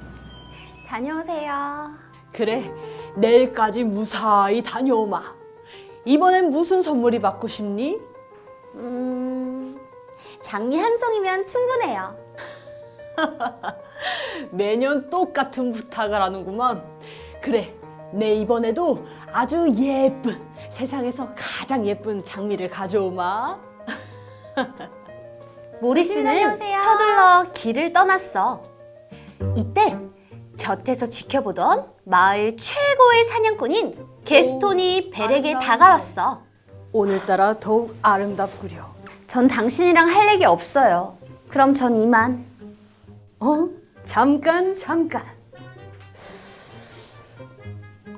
다녀오세요. 그래, 내일까지 무사히 다녀오마. 이번엔 무슨 선물이 받고 싶니? 장미 한 송이면 충분해요. 매년 똑같은 부탁을 하는구만. 그래, 내 이번에도 아주 예쁜, 세상에서 가장 예쁜 장미를 가져오마. 모리스는 다녀오세요. 서둘러 길을 떠났어. 이때 곁에서 지켜보던 마을 최고의 사냥꾼인 게스톤이 벨에게 다가왔어. 오늘따라 더욱 아름답구려. 전 당신이랑 할 얘기 없어요. 그럼 전 이만. 잠깐.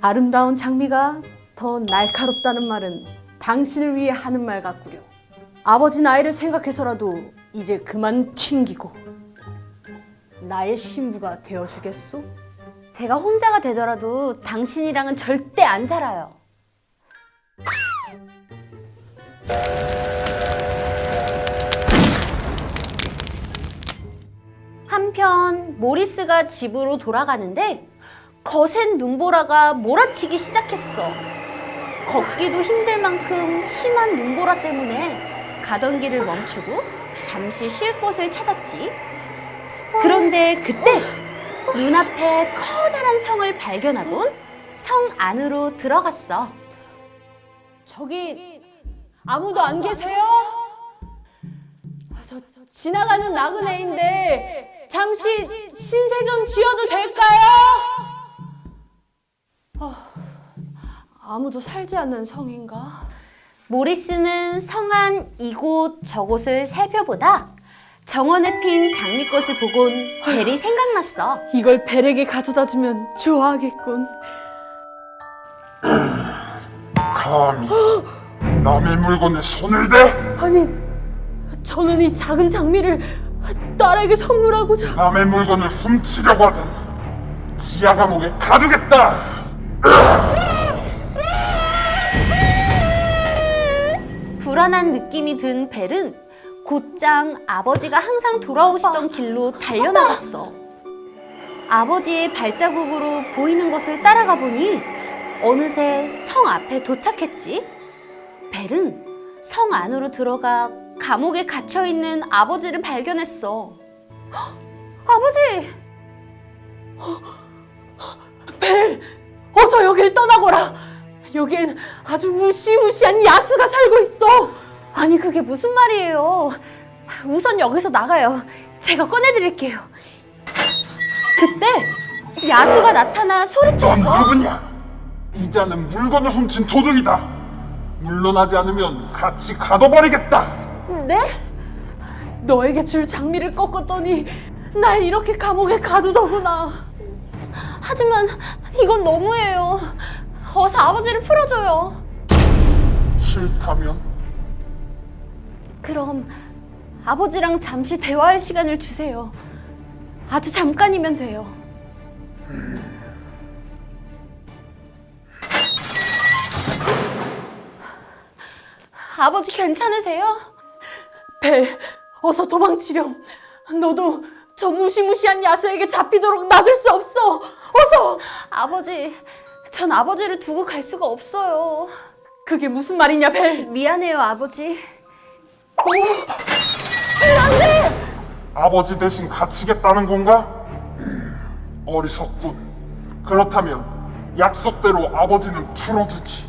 아름다운 장미가 더 날카롭다는 말은 당신을 위해 하는 말 같구려. 아버지 나이를 생각해서라도 이제 그만 튕기고 나의 신부가 되어주겠소? 제가 혼자가 되더라도 당신이랑은 절대 안 살아요. 한편 모리스가 집으로 돌아가는데 거센 눈보라가 몰아치기 시작했어. 걷기도 힘들 만큼 심한 눈보라 때문에 가던 길을 멈추고 잠시 쉴 곳을 찾았지. 그런데 그때 눈앞에 커다란 성을 발견하곤 성 안으로 들어갔어. 저기 아무도 안 계세요? 저 지나가는 나그네인데 잠시 신세 좀 지어도 될까요? 아무도 살지 않는 성인가? 모리스는 성 안 이곳 저곳을 살펴보다 정원에 핀 장미꽃을 보곤 벨이 생각났어. 이걸 벨에게 가져다 주면 좋아하겠군. 감히 남의 물건에 손을 대? 아니, 저는 이 작은 장미를 딸에게 선물하고자. 남의 물건을 훔치려고 하다니 지하 감옥에 가두겠다. 불안한 느낌이 든 벨은 곧장 아버지가 항상 돌아오시던 길로 달려나갔어. 아버지의 발자국으로 보이는 곳을 따라가 보니 어느새 성 앞에 도착했지. 벨은 성 안으로 들어가 감옥에 갇혀 있는 아버지를 발견했어. 헉, 아버지! 벨! 어서 여길 떠나거라! 여기엔 아주 무시무시한 야수가 살고 있어! 아니 그게 무슨 말이에요? 우선 여기서 나가요. 제가 꺼내드릴게요. 그때 야수가 나타나 넌 소리쳤어. 누구냐? 이자는 물건을 훔친 도둑이다. 물러나지 않으면 같이 가둬버리겠다. 네? 너에게 줄 장미를 꺾었더니 날 이렇게 감옥에 가두더구나. 하지만 이건 너무해요. 어서 아버지를 풀어줘요. 싫다면 그럼 아버지랑 잠시 대화할 시간을 주세요. 아주 잠깐이면 돼요. 아버지 괜찮으세요? 벨, 어서 도망치렴. 너도 저 무시무시한 야수에게 잡히도록 놔둘 수 없어. 어서! 아버지, 전 아버지를 두고 갈 수가 없어요. 그게 무슨 말이냐, 벨? 미안해요, 아버지. 아버지 대신 갇히겠다는 건가? 어리석군. 그렇다면 약속대로 아버지는 풀어두지.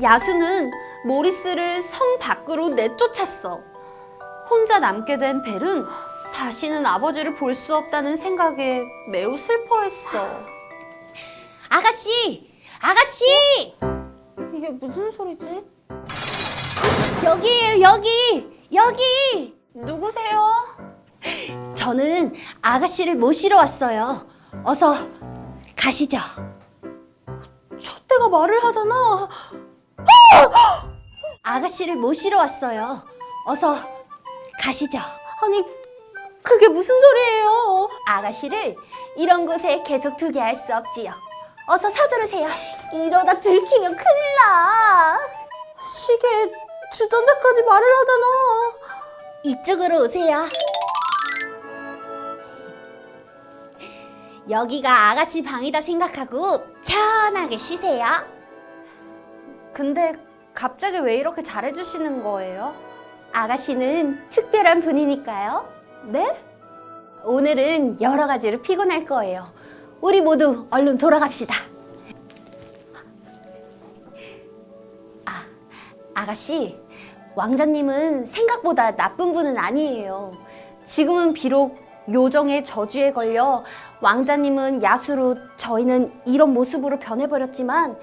야수는 모리스를 성 밖으로 내쫓았어. 혼자 남게 된 벨은 다시는 아버지를 볼 수 없다는 생각에 매우 슬퍼했어. 아가씨! 아가씨! 이게 무슨 소리지? 여기에요, 여기! 여기! 누구세요? 저는 아가씨를 모시러 왔어요. 어서 가시죠. 저때가 말을 하잖아. 아가씨를 모시러 왔어요. 어서 가시죠. 아니, 그게 무슨 소리예요? 아가씨를 이런 곳에 계속 두게 할 수 없지요. 어서 서두르세요. 이러다 들키면 큰일 나. 시계에 주전자까지 말을 하잖아. 이쪽으로 오세요. 여기가 아가씨 방이다 생각하고 편하게 쉬세요. 근데 갑자기 왜 이렇게 잘해주시는 거예요? 아가씨는 특별한 분이니까요. 네? 오늘은 여러 가지로 피곤할 거예요. 우리 모두 얼른 돌아갑시다. 아가씨, 왕자님은 생각보다 나쁜 분은 아니에요. 지금은 비록 요정의 저주에 걸려 왕자님은 야수로 저희는 이런 모습으로 변해버렸지만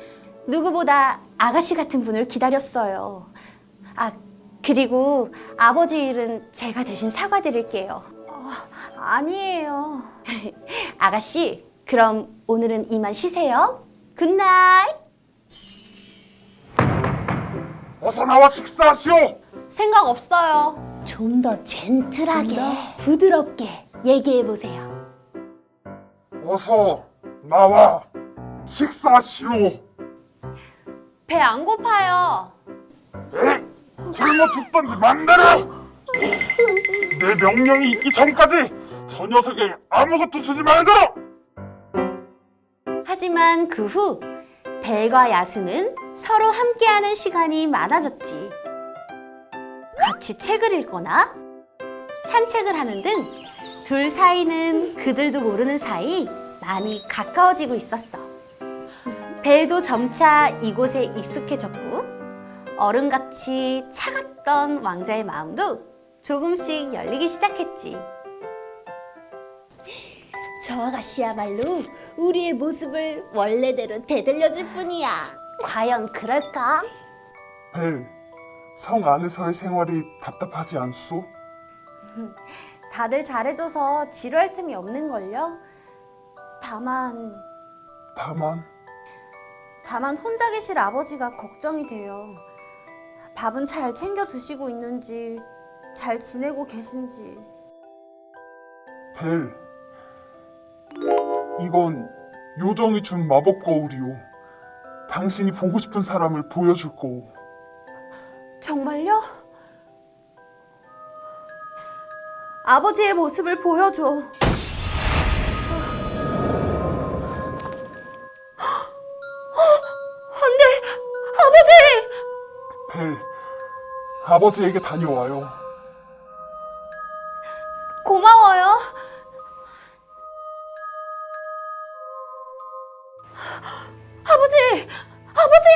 누구보다 아가씨 같은 분을 기다렸어요. 그리고 아버지 일은 제가 대신 사과드릴게요. 아니에요. 아가씨, 그럼 오늘은 이만 쉬세요. 굿나잇. 어서 나와 식사하시오. 생각 없어요. 좀 더 젠틀하게, 부드럽게 얘기해보세요. 어서 나와 식사하시오. 배 안 고파요. 에? 굶어 죽던지 맘대로. 내 명령이 있기 전까지 저 녀석에게 아무것도 주지 말도록. 하지만 그 후 벨과 야수는 서로 함께하는 시간이 많아졌지. 같이 책을 읽거나 산책을 하는 등 둘 사이는 그들도 모르는 사이 많이 가까워지고 있었어. 벨도 점차 이곳에 익숙해졌고 어른같이 차갑던 왕자의 마음도 조금씩 열리기 시작했지. 저 아가씨야말로 우리의 모습을 원래대로 되돌려줄 뿐이야. 과연 그럴까? 벨, 성 안에서의 생활이 답답하지 않소? 다들 잘해줘서 지루할 틈이 없는걸요? 다만 혼자 계실 아버지가 걱정이 돼요. 밥은 잘 챙겨 드시고 있는지, 잘 지내고 계신지. 벨, 이건 요정이 준 마법 거울이요. 당신이 보고 싶은 사람을 보여줄 거오. 정말요? 아버지의 모습을 보여줘. 안 돼! 아버지! 벨, 아버지에게 다녀와요. 고마워요. 아버지! 아버지!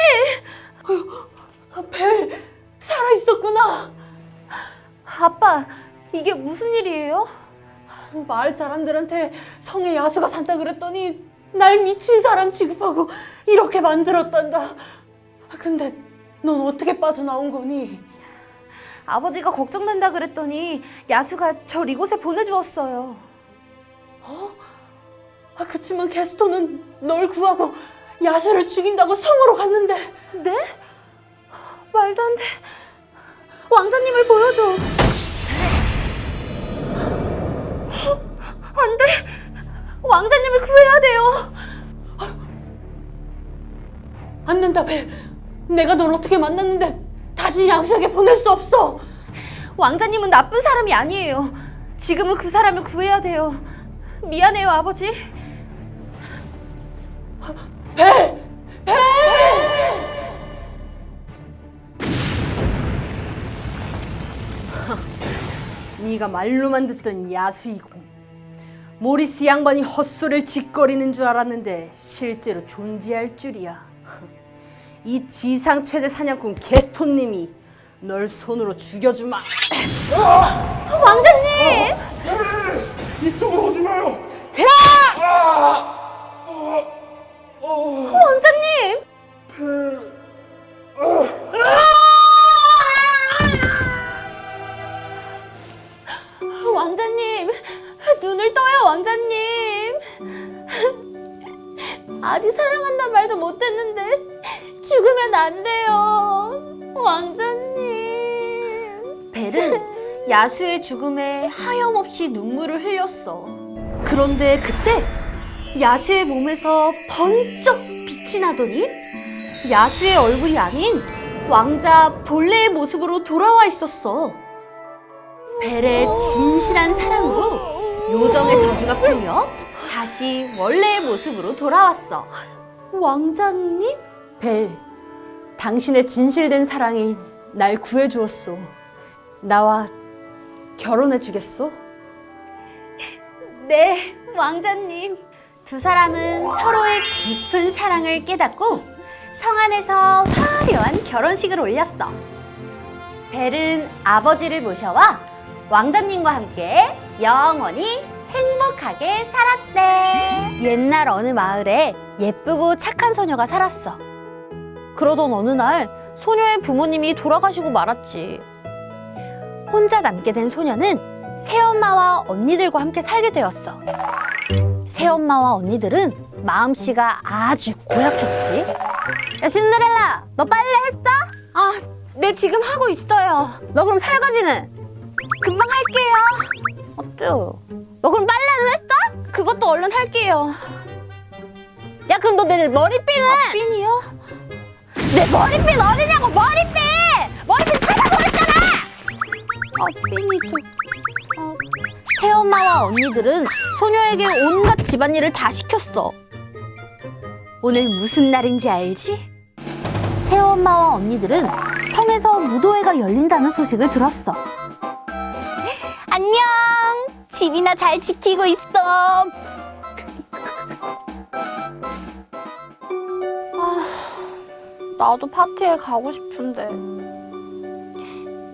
벨, 살아있었구나. 아빠, 이게 무슨 일이에요? 마을 사람들한테 성에 야수가 산다 그랬더니 날 미친 사람 취급하고 이렇게 만들었단다. 근데 넌 어떻게 빠져나온 거니? 아버지가 걱정된다 그랬더니 야수가 절 이곳에 보내주었어요. 그치만 게스톤은 널 구하고 야수를 죽인다고 성으로 갔는데. 네? 말도 안 돼. 왕자님을 보여줘. 안 돼. 왕자님을 구해야 돼요. 안 된다, 벨. 내가 널 어떻게 만났는데 다시 양식에 보낼 수 없어. 왕자님은 나쁜 사람이 아니에요. 지금은 그 사람을 구해야 돼요. 미안해요, 아버지. 벨! 벨! 네가 말로만 듣던 야수이고 모리스 양반이 헛소리를 짓거리는 줄 알았는데 실제로 존재할 줄이야. 이 지상 최대 사냥꾼 게스톤님이 널 손으로 죽여주마. 왕자님! 이쪽으로 오지 마요. 왕자님! 왕자님, 눈을 떠요, 왕자님. 아직 사랑한단 말도 못했는데 죽으면 안 돼요, 왕자님. 벨은 야수의 죽음에 하염없이 눈물을 흘렸어. 그런데 그때 야수의 몸에서 번쩍 빛이 나더니 야수의 얼굴이 아닌 왕자 본래의 모습으로 돌아와 있었어. 벨의 진실한 사랑으로 요정의 저주가 풀려 다시 원래의 모습으로 돌아왔어. 왕자님? 벨, 당신의 진실된 사랑이 날 구해주었소. 나와 결혼해주겠소? 네, 왕자님. 두 사람은 서로의 깊은 사랑을 깨닫고 성 안에서 화려한 결혼식을 올렸어. 벨은 아버지를 모셔와 왕자님과 함께 영원히 행복하게 살았대. 옛날 어느 마을에 예쁘고 착한 소녀가 살았어. 그러던 어느 날 소녀의 부모님이 돌아가시고 말았지. 혼자 남게 된 소녀는 새엄마와 언니들과 함께 살게 되었어. 새엄마와 언니들은 마음씨가 아주 고약했지. 야, 신데렐라, 너 빨래 했어? 아, 네, 지금 하고 있어요. 너 그럼 설거지는? 금방 할게요. 어쭈? 너 그럼 빨래는 했어? 그것도 얼른 할게요. 야, 그럼 너 내 머리핀은? 핀이요? 내 머리핀 어디냐고, 머리핀! 머리핀 찾아버렸잖아! 핀이 좀... 새엄마와 언니들은 소녀에게 온갖 집안일을 다 시켰어. 오늘 무슨 날인지 알지? 새엄마와 언니들은 성에서 무도회가 열린다는 소식을 들었어. 안녕! 집이나 잘 지키고 있어. 나도 파티에 가고 싶은데.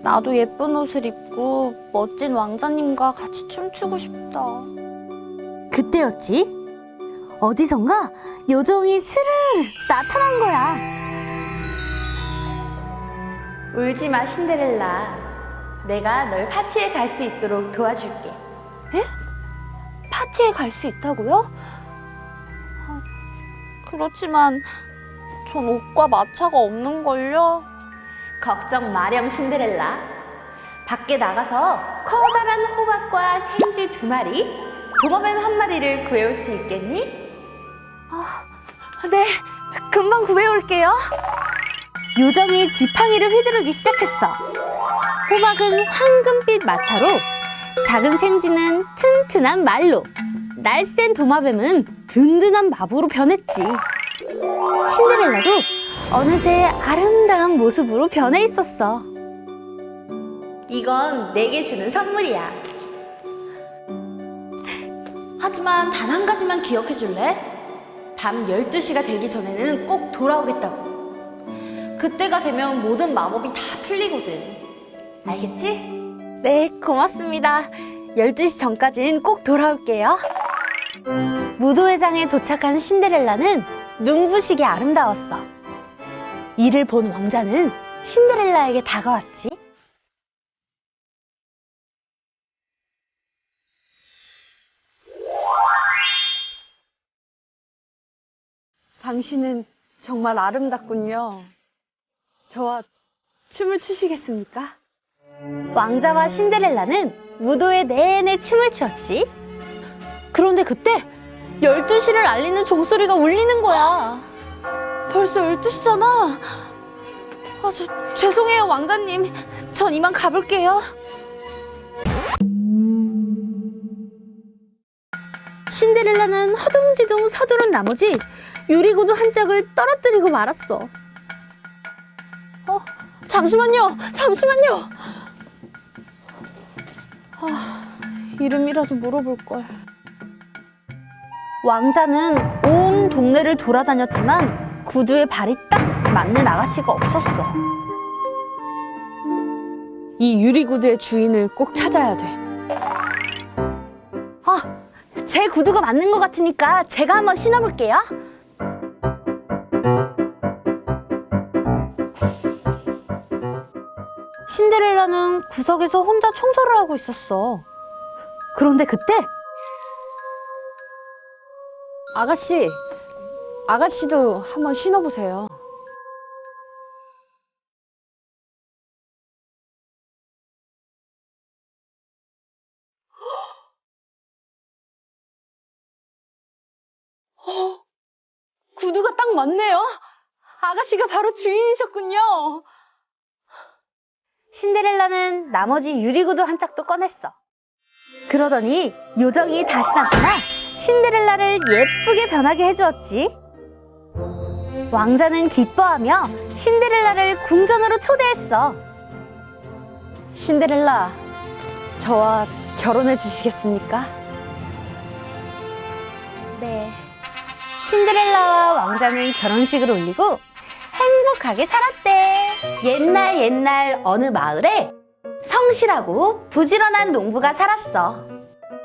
나도 예쁜 옷을 입고 멋진 왕자님과 같이 춤추고 싶다. 그때였지. 어디선가 요정이 스르르 나타난 거야. 울지 마, 신데렐라. 내가 널 파티에 갈 수 있도록 도와줄게. 파티에 갈 수 있다고요? 그렇지만 전 옷과 마차가 없는걸요. 걱정 마렴 신데렐라. 밖에 나가서 커다란 호박과 생쥐 2마리, 도마뱀 1마리를 구해올 수 있겠니? 네, 금방 구해올게요. 요정이 지팡이를 휘두르기 시작했어. 호박은 황금빛 마차로, 작은 생쥐는 튼튼한 말로, 날쌘 도마뱀은 든든한 마부로 변했지. 신데렐라도 어느새 아름다운 모습으로 변해 있었어. 이건 내게 주는 선물이야. 하지만 단 한 가지만 기억해 줄래? 밤 12시가 되기 전에는 꼭 돌아오겠다고. 그때가 되면 모든 마법이 다 풀리거든. 알겠지? 네, 고맙습니다. 12시 전까진 꼭 돌아올게요. 무도회장에 도착한 신데렐라는 눈부시게 아름다웠어. 이를 본 왕자는 신데렐라에게 다가왔지. 당신은 정말 아름답군요. 저와 춤을 추시겠습니까? 왕자와 신데렐라는 무도회 내내 춤을 추었지. 그런데 그때 12시를 알리는 종소리가 울리는 거야. 벌써 12시잖아. 죄송해요, 왕자님. 전 이만 가볼게요. 신데렐라는 허둥지둥 서두른 나머지 유리구두 한 짝을 떨어뜨리고 말았어. 잠시만요. 이름이라도 물어볼걸. 왕자는 온 동네를 돌아다녔지만 구두에 발이 딱 맞는 아가씨가 없었어. 이 유리구두의 주인을 꼭 찾아야 돼. 제 구두가 맞는 것 같으니까 제가 한번 신어볼게요. 신데렐라는 구석에서 혼자 청소를 하고 있었어. 그런데 그때 아가씨도 한번 신어보세요. 구두가 딱 맞네요. 아가씨가 바로 주인이셨군요. 신데렐라는 나머지 유리구두 한 짝도 꺼냈어. 그러더니 요정이 다시 나타나 신데렐라를 예쁘게 변하게 해주었지. 왕자는 기뻐하며 신데렐라를 궁전으로 초대했어. 신데렐라, 저와 결혼해 주시겠습니까? 네. 신데렐라와 왕자는 결혼식을 올리고 행복하게 살았대. 옛날 어느 마을에 성실하고 부지런한 농부가 살았어.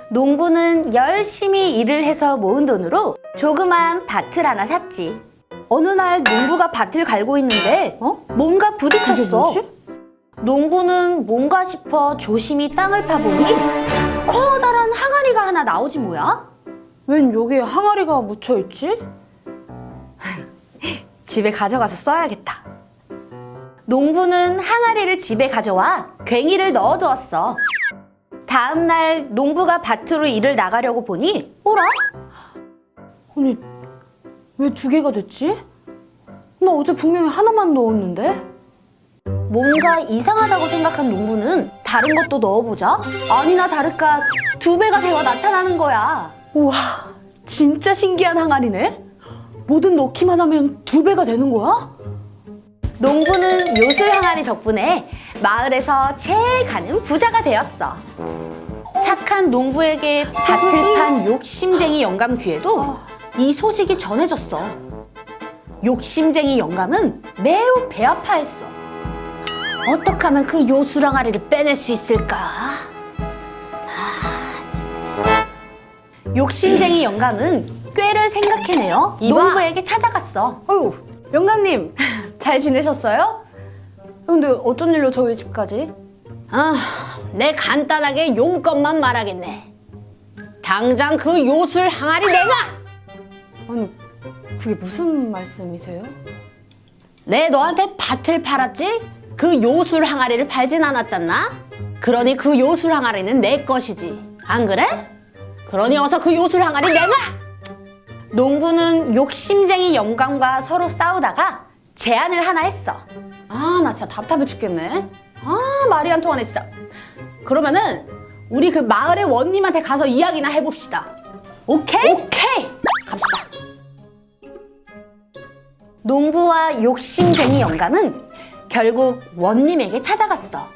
농부는 열심히 일을 해서 모은 돈으로 조그만 밭을 하나 샀지. 어느 날 농부가 밭을 갈고 있는데 뭔가 부딪혔어. 농부는 뭔가 싶어 조심히 땅을 파보니 커다란 항아리가 하나 나오지 뭐야? 웬 여기에 항아리가 묻혀있지? 집에 가져가서 써야겠다. 농부는 항아리를 집에 가져와 괭이를 넣어두었어. 다음날 농부가 밭으로 일을 나가려고 보니 어라? 아니, 왜 2개가 됐지? 나 어제 분명히 하나만 넣었는데? 뭔가 이상하다고 생각한 농부는 다른 것도 넣어보자. 아니나 다를까 2배가 되어 나타나는 거야. 우와, 진짜 신기한 항아리네? 뭐든 넣기만 하면 2배가 되는 거야? 농부는 요술 항아리 덕분에 마을에서 제일 가는 부자가 되었어. 착한 농부에게 밭을 판 욕심쟁이 영감 귀에도 이 소식이 전해졌어. 욕심쟁이 영감은 매우 배아파했어. 어떻게 하면 그 요술 항아리를 빼낼 수 있을까? 진짜. 욕심쟁이 영감은 꾀를 생각해내어 농부에게 찾아갔어. 어휴, 영감님, 잘 지내셨어요? 근데 어쩐 일로 저희 집까지? 내 간단하게 용건만 말하겠네. 당장 그 요술 항아리 내놔! 아니, 그게 무슨 말씀이세요? 내 너한테 밭을 팔았지? 그 요술 항아리를 팔진 않았잖아? 그러니 그 요술 항아리는 내 것이지. 안 그래? 그러니 어서 그 요술 항아리 내놔! 농부는 욕심쟁이 영감과 서로 싸우다가 제안을 하나 했어. 아, 나 진짜 답답해 죽겠네. 아, 말이 안 통하네, 진짜. 그러면은 우리 그 마을의 원님한테 가서 이야기나 해봅시다. 오케이? 오케이! 갑시다. 농부와 욕심쟁이 영감은 결국 원님에게 찾아갔어.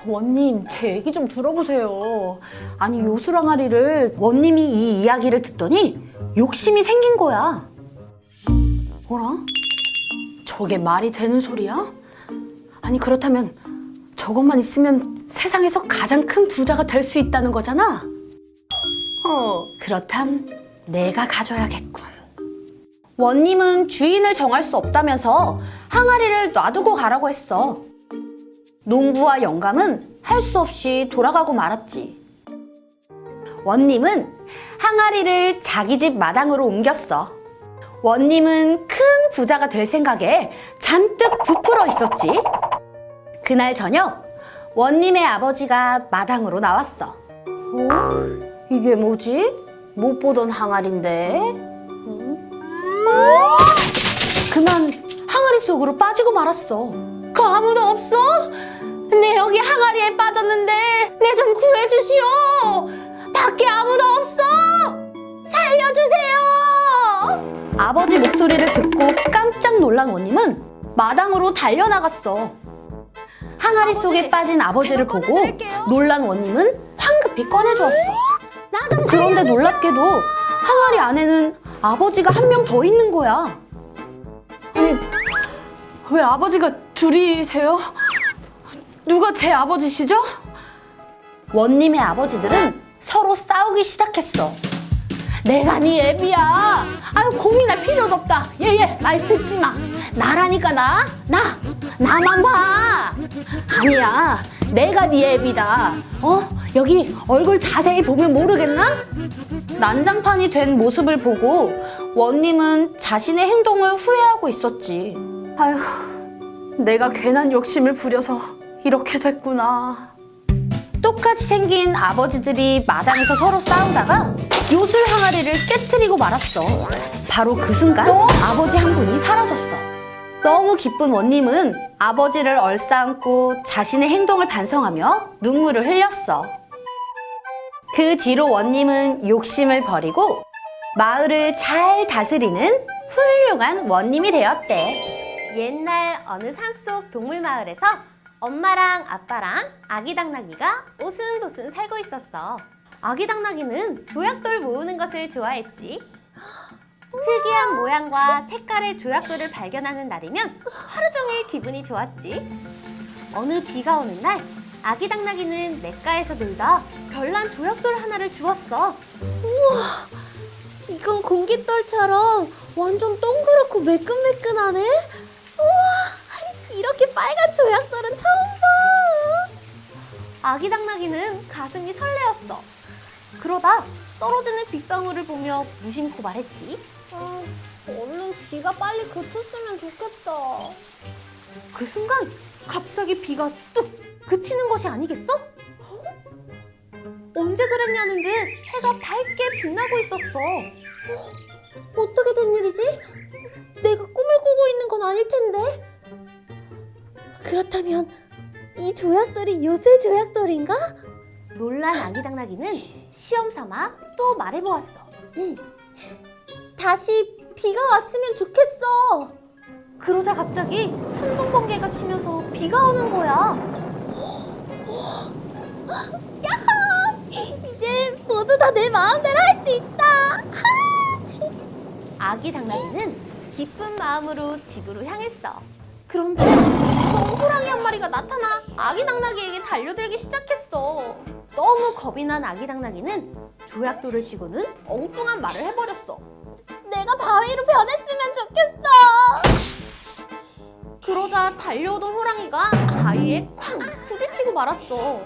원님, 제 얘기 좀 들어보세요. 아니, 요술 항아리를 원님이 이 이야기를 듣더니 욕심이 생긴 거야. 뭐라? 저게 말이 되는 소리야? 아니, 그렇다면 저것만 있으면 세상에서 가장 큰 부자가 될 수 있다는 거잖아? 그렇담 내가 가져야겠군. 원님은 주인을 정할 수 없다면서 항아리를 놔두고 가라고 했어. 농부와 영감은 할 수 없이 돌아가고 말았지. 원님은 항아리를 자기 집 마당으로 옮겼어. 원님은 큰 부자가 될 생각에 잔뜩 부풀어 있었지. 그날 저녁, 원님의 아버지가 마당으로 나왔어. 이게 뭐지? 못 보던 항아리인데? 그만 항아리 속으로 빠지고 말았어. 그 아무도 없어? 내 여기 항아리에 빠졌는데 내 좀 구해주시오. 밖에 아무도 없어. 살려주세요. 아버지 목소리를 듣고 깜짝 놀란 원님은 마당으로 달려나갔어. 항아리 속에 빠진 아버지를 제가 보고 꺼내드릴게요. 놀란 원님은 황급히 꺼내주었어. 그런데 놀랍게도 항아리 안에는 아버지가 한 명 더 있는 거야. 아니, 왜 아버지가 둘이세요? 누가 제 아버지시죠? 원님의 아버지들은 서로 싸우기 시작했어. 내가 네 애비야. 아유, 고민할 필요도 없다. 얘 말 듣지 마. 나라니까 나만 봐. 아니야, 내가 네 애비다. 여기 얼굴 자세히 보면 모르겠나? 난장판이 된 모습을 보고 원님은 자신의 행동을 후회하고 있었지. 아휴, 내가 괜한 욕심을 부려서 이렇게 됐구나. 똑같이 생긴 아버지들이 마당에서 서로 싸우다가 요술 항아리를 깨트리고 말았어. 바로 그 순간 아버지 한 분이 사라졌어. 너무 기쁜 원님은 아버지를 얼싸안고 자신의 행동을 반성하며 눈물을 흘렸어. 그 뒤로 원님은 욕심을 버리고 마을을 잘 다스리는 훌륭한 원님이 되었대. 옛날 어느 산속 동물 마을에서 엄마랑 아빠랑 아기 당나귀가 오순도순 살고 있었어. 아기 당나귀는 조약돌 모으는 것을 좋아했지. 특이한 모양과 색깔의 조약돌을 발견하는 날이면 하루 종일 기분이 좋았지. 어느 비가 오는 날 아기 당나귀는 냇가에서 놀다 별난 조약돌 하나를 주웠어. 우와, 이건 공깃돌처럼 완전 동그랗고 매끈매끈하네. 우와, 이렇게 빨간 조약돌은 처음 봐. 아기 당나귀는 가슴이 설레었어. 그러다 떨어지는 빗방울을 보며 무심코 말했지. 얼른 비가 빨리 그쳤으면 좋겠다. 그 순간 갑자기 비가 뚝 그치는 것이 아니겠어? 언제 그랬냐는 듯 해가 밝게 빛나고 있었어. 어떻게 된 일이지? 내가 꿈을 꾸고 있는 건 아닐 텐데. 그렇다면 이 조약돌이 요술 조약돌인가? 놀란 아기 당나귀는 시험삼아 또 말해보았어. 다시 비가 왔으면 좋겠어. 그러자 갑자기 천둥 번개가 치면서 비가 오는 거야. 야호! 이제 모두 다 내 마음대로 할 수 있다. 아기 당나귀는 기쁜 마음으로 집으로 향했어. 그런데 호랑이 한 마리가 나타나 아기 당나귀에게 달려들기 시작했어. 너무 겁이 난 아기 당나귀는 조약돌을 쥐고는 엉뚱한 말을 해버렸어. 내가 바위로 변했으면 좋겠어. 그러자 달려오던 호랑이가 바위에 쾅 부딪히고 말았어.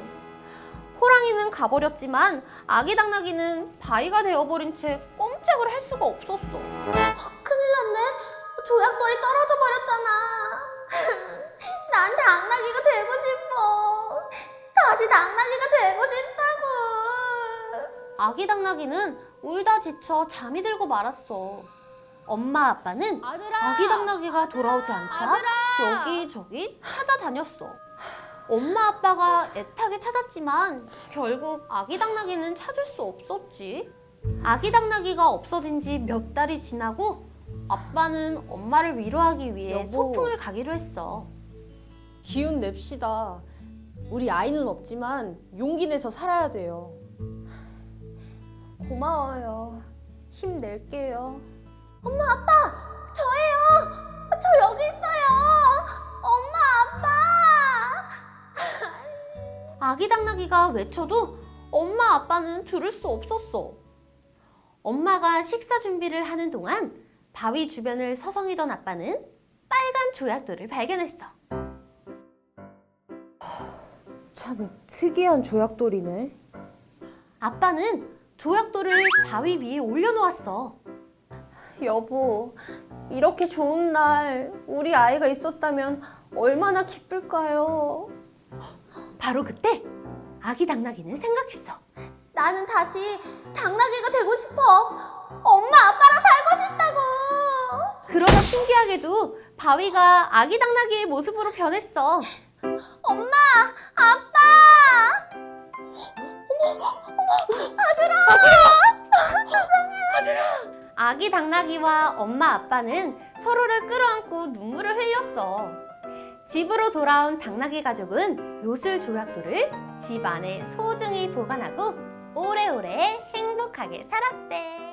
호랑이는 가버렸지만 아기 당나귀는 바위가 되어버린 채 꼼짝을 할 수가 없었어. 큰일 났네. 조약돌이 떨어져 버렸잖아. 난 당나귀가 되고 싶어. 다시 당나귀가 되고 싶다고. 아기 당나귀는 울다 지쳐 잠이 들고 말았어. 엄마 아빠는 아기 당나귀가 돌아오지 않자 여기저기 찾아다녔어. 엄마 아빠가 애타게 찾았지만 결국 아기 당나귀는 찾을 수 없었지. 아기 당나귀가 없어진 지 몇 달이 지나고 아빠는 엄마를 위로하기 위해 여보. 소풍을 가기로 했어. 기운 냅시다. 우리 아이는 없지만 용기 내서 살아야 돼요. 고마워요. 힘낼게요. 엄마 아빠 저예요. 저 여기 있어요. 엄마 아빠. 아기 당나귀가 외쳐도 엄마 아빠는 들을 수 없었어. 엄마가 식사 준비를 하는 동안 바위 주변을 서성이던 아빠는 빨간 조약돌을 발견했어. 참 특이한 조약돌이네. 아빠는 조약돌을 바위 위에 올려놓았어. 여보, 이렇게 좋은 날 우리 아이가 있었다면 얼마나 기쁠까요? 바로 그때 아기 당나귀는 생각했어. 나는 다시 당나귀가 되고 싶어. 엄마 아빠랑 살고 싶다고. 그러다 신기하게도 바위가 아기 당나귀의 모습으로 변했어. 엄마 아빠. 아기 당나귀와 엄마 아빠는 서로를 끌어안고 눈물을 흘렸어. 집으로 돌아온 당나귀 가족은 요술 조약돌을 집 안에 소중히 보관하고 오래오래 행복하게 살았대.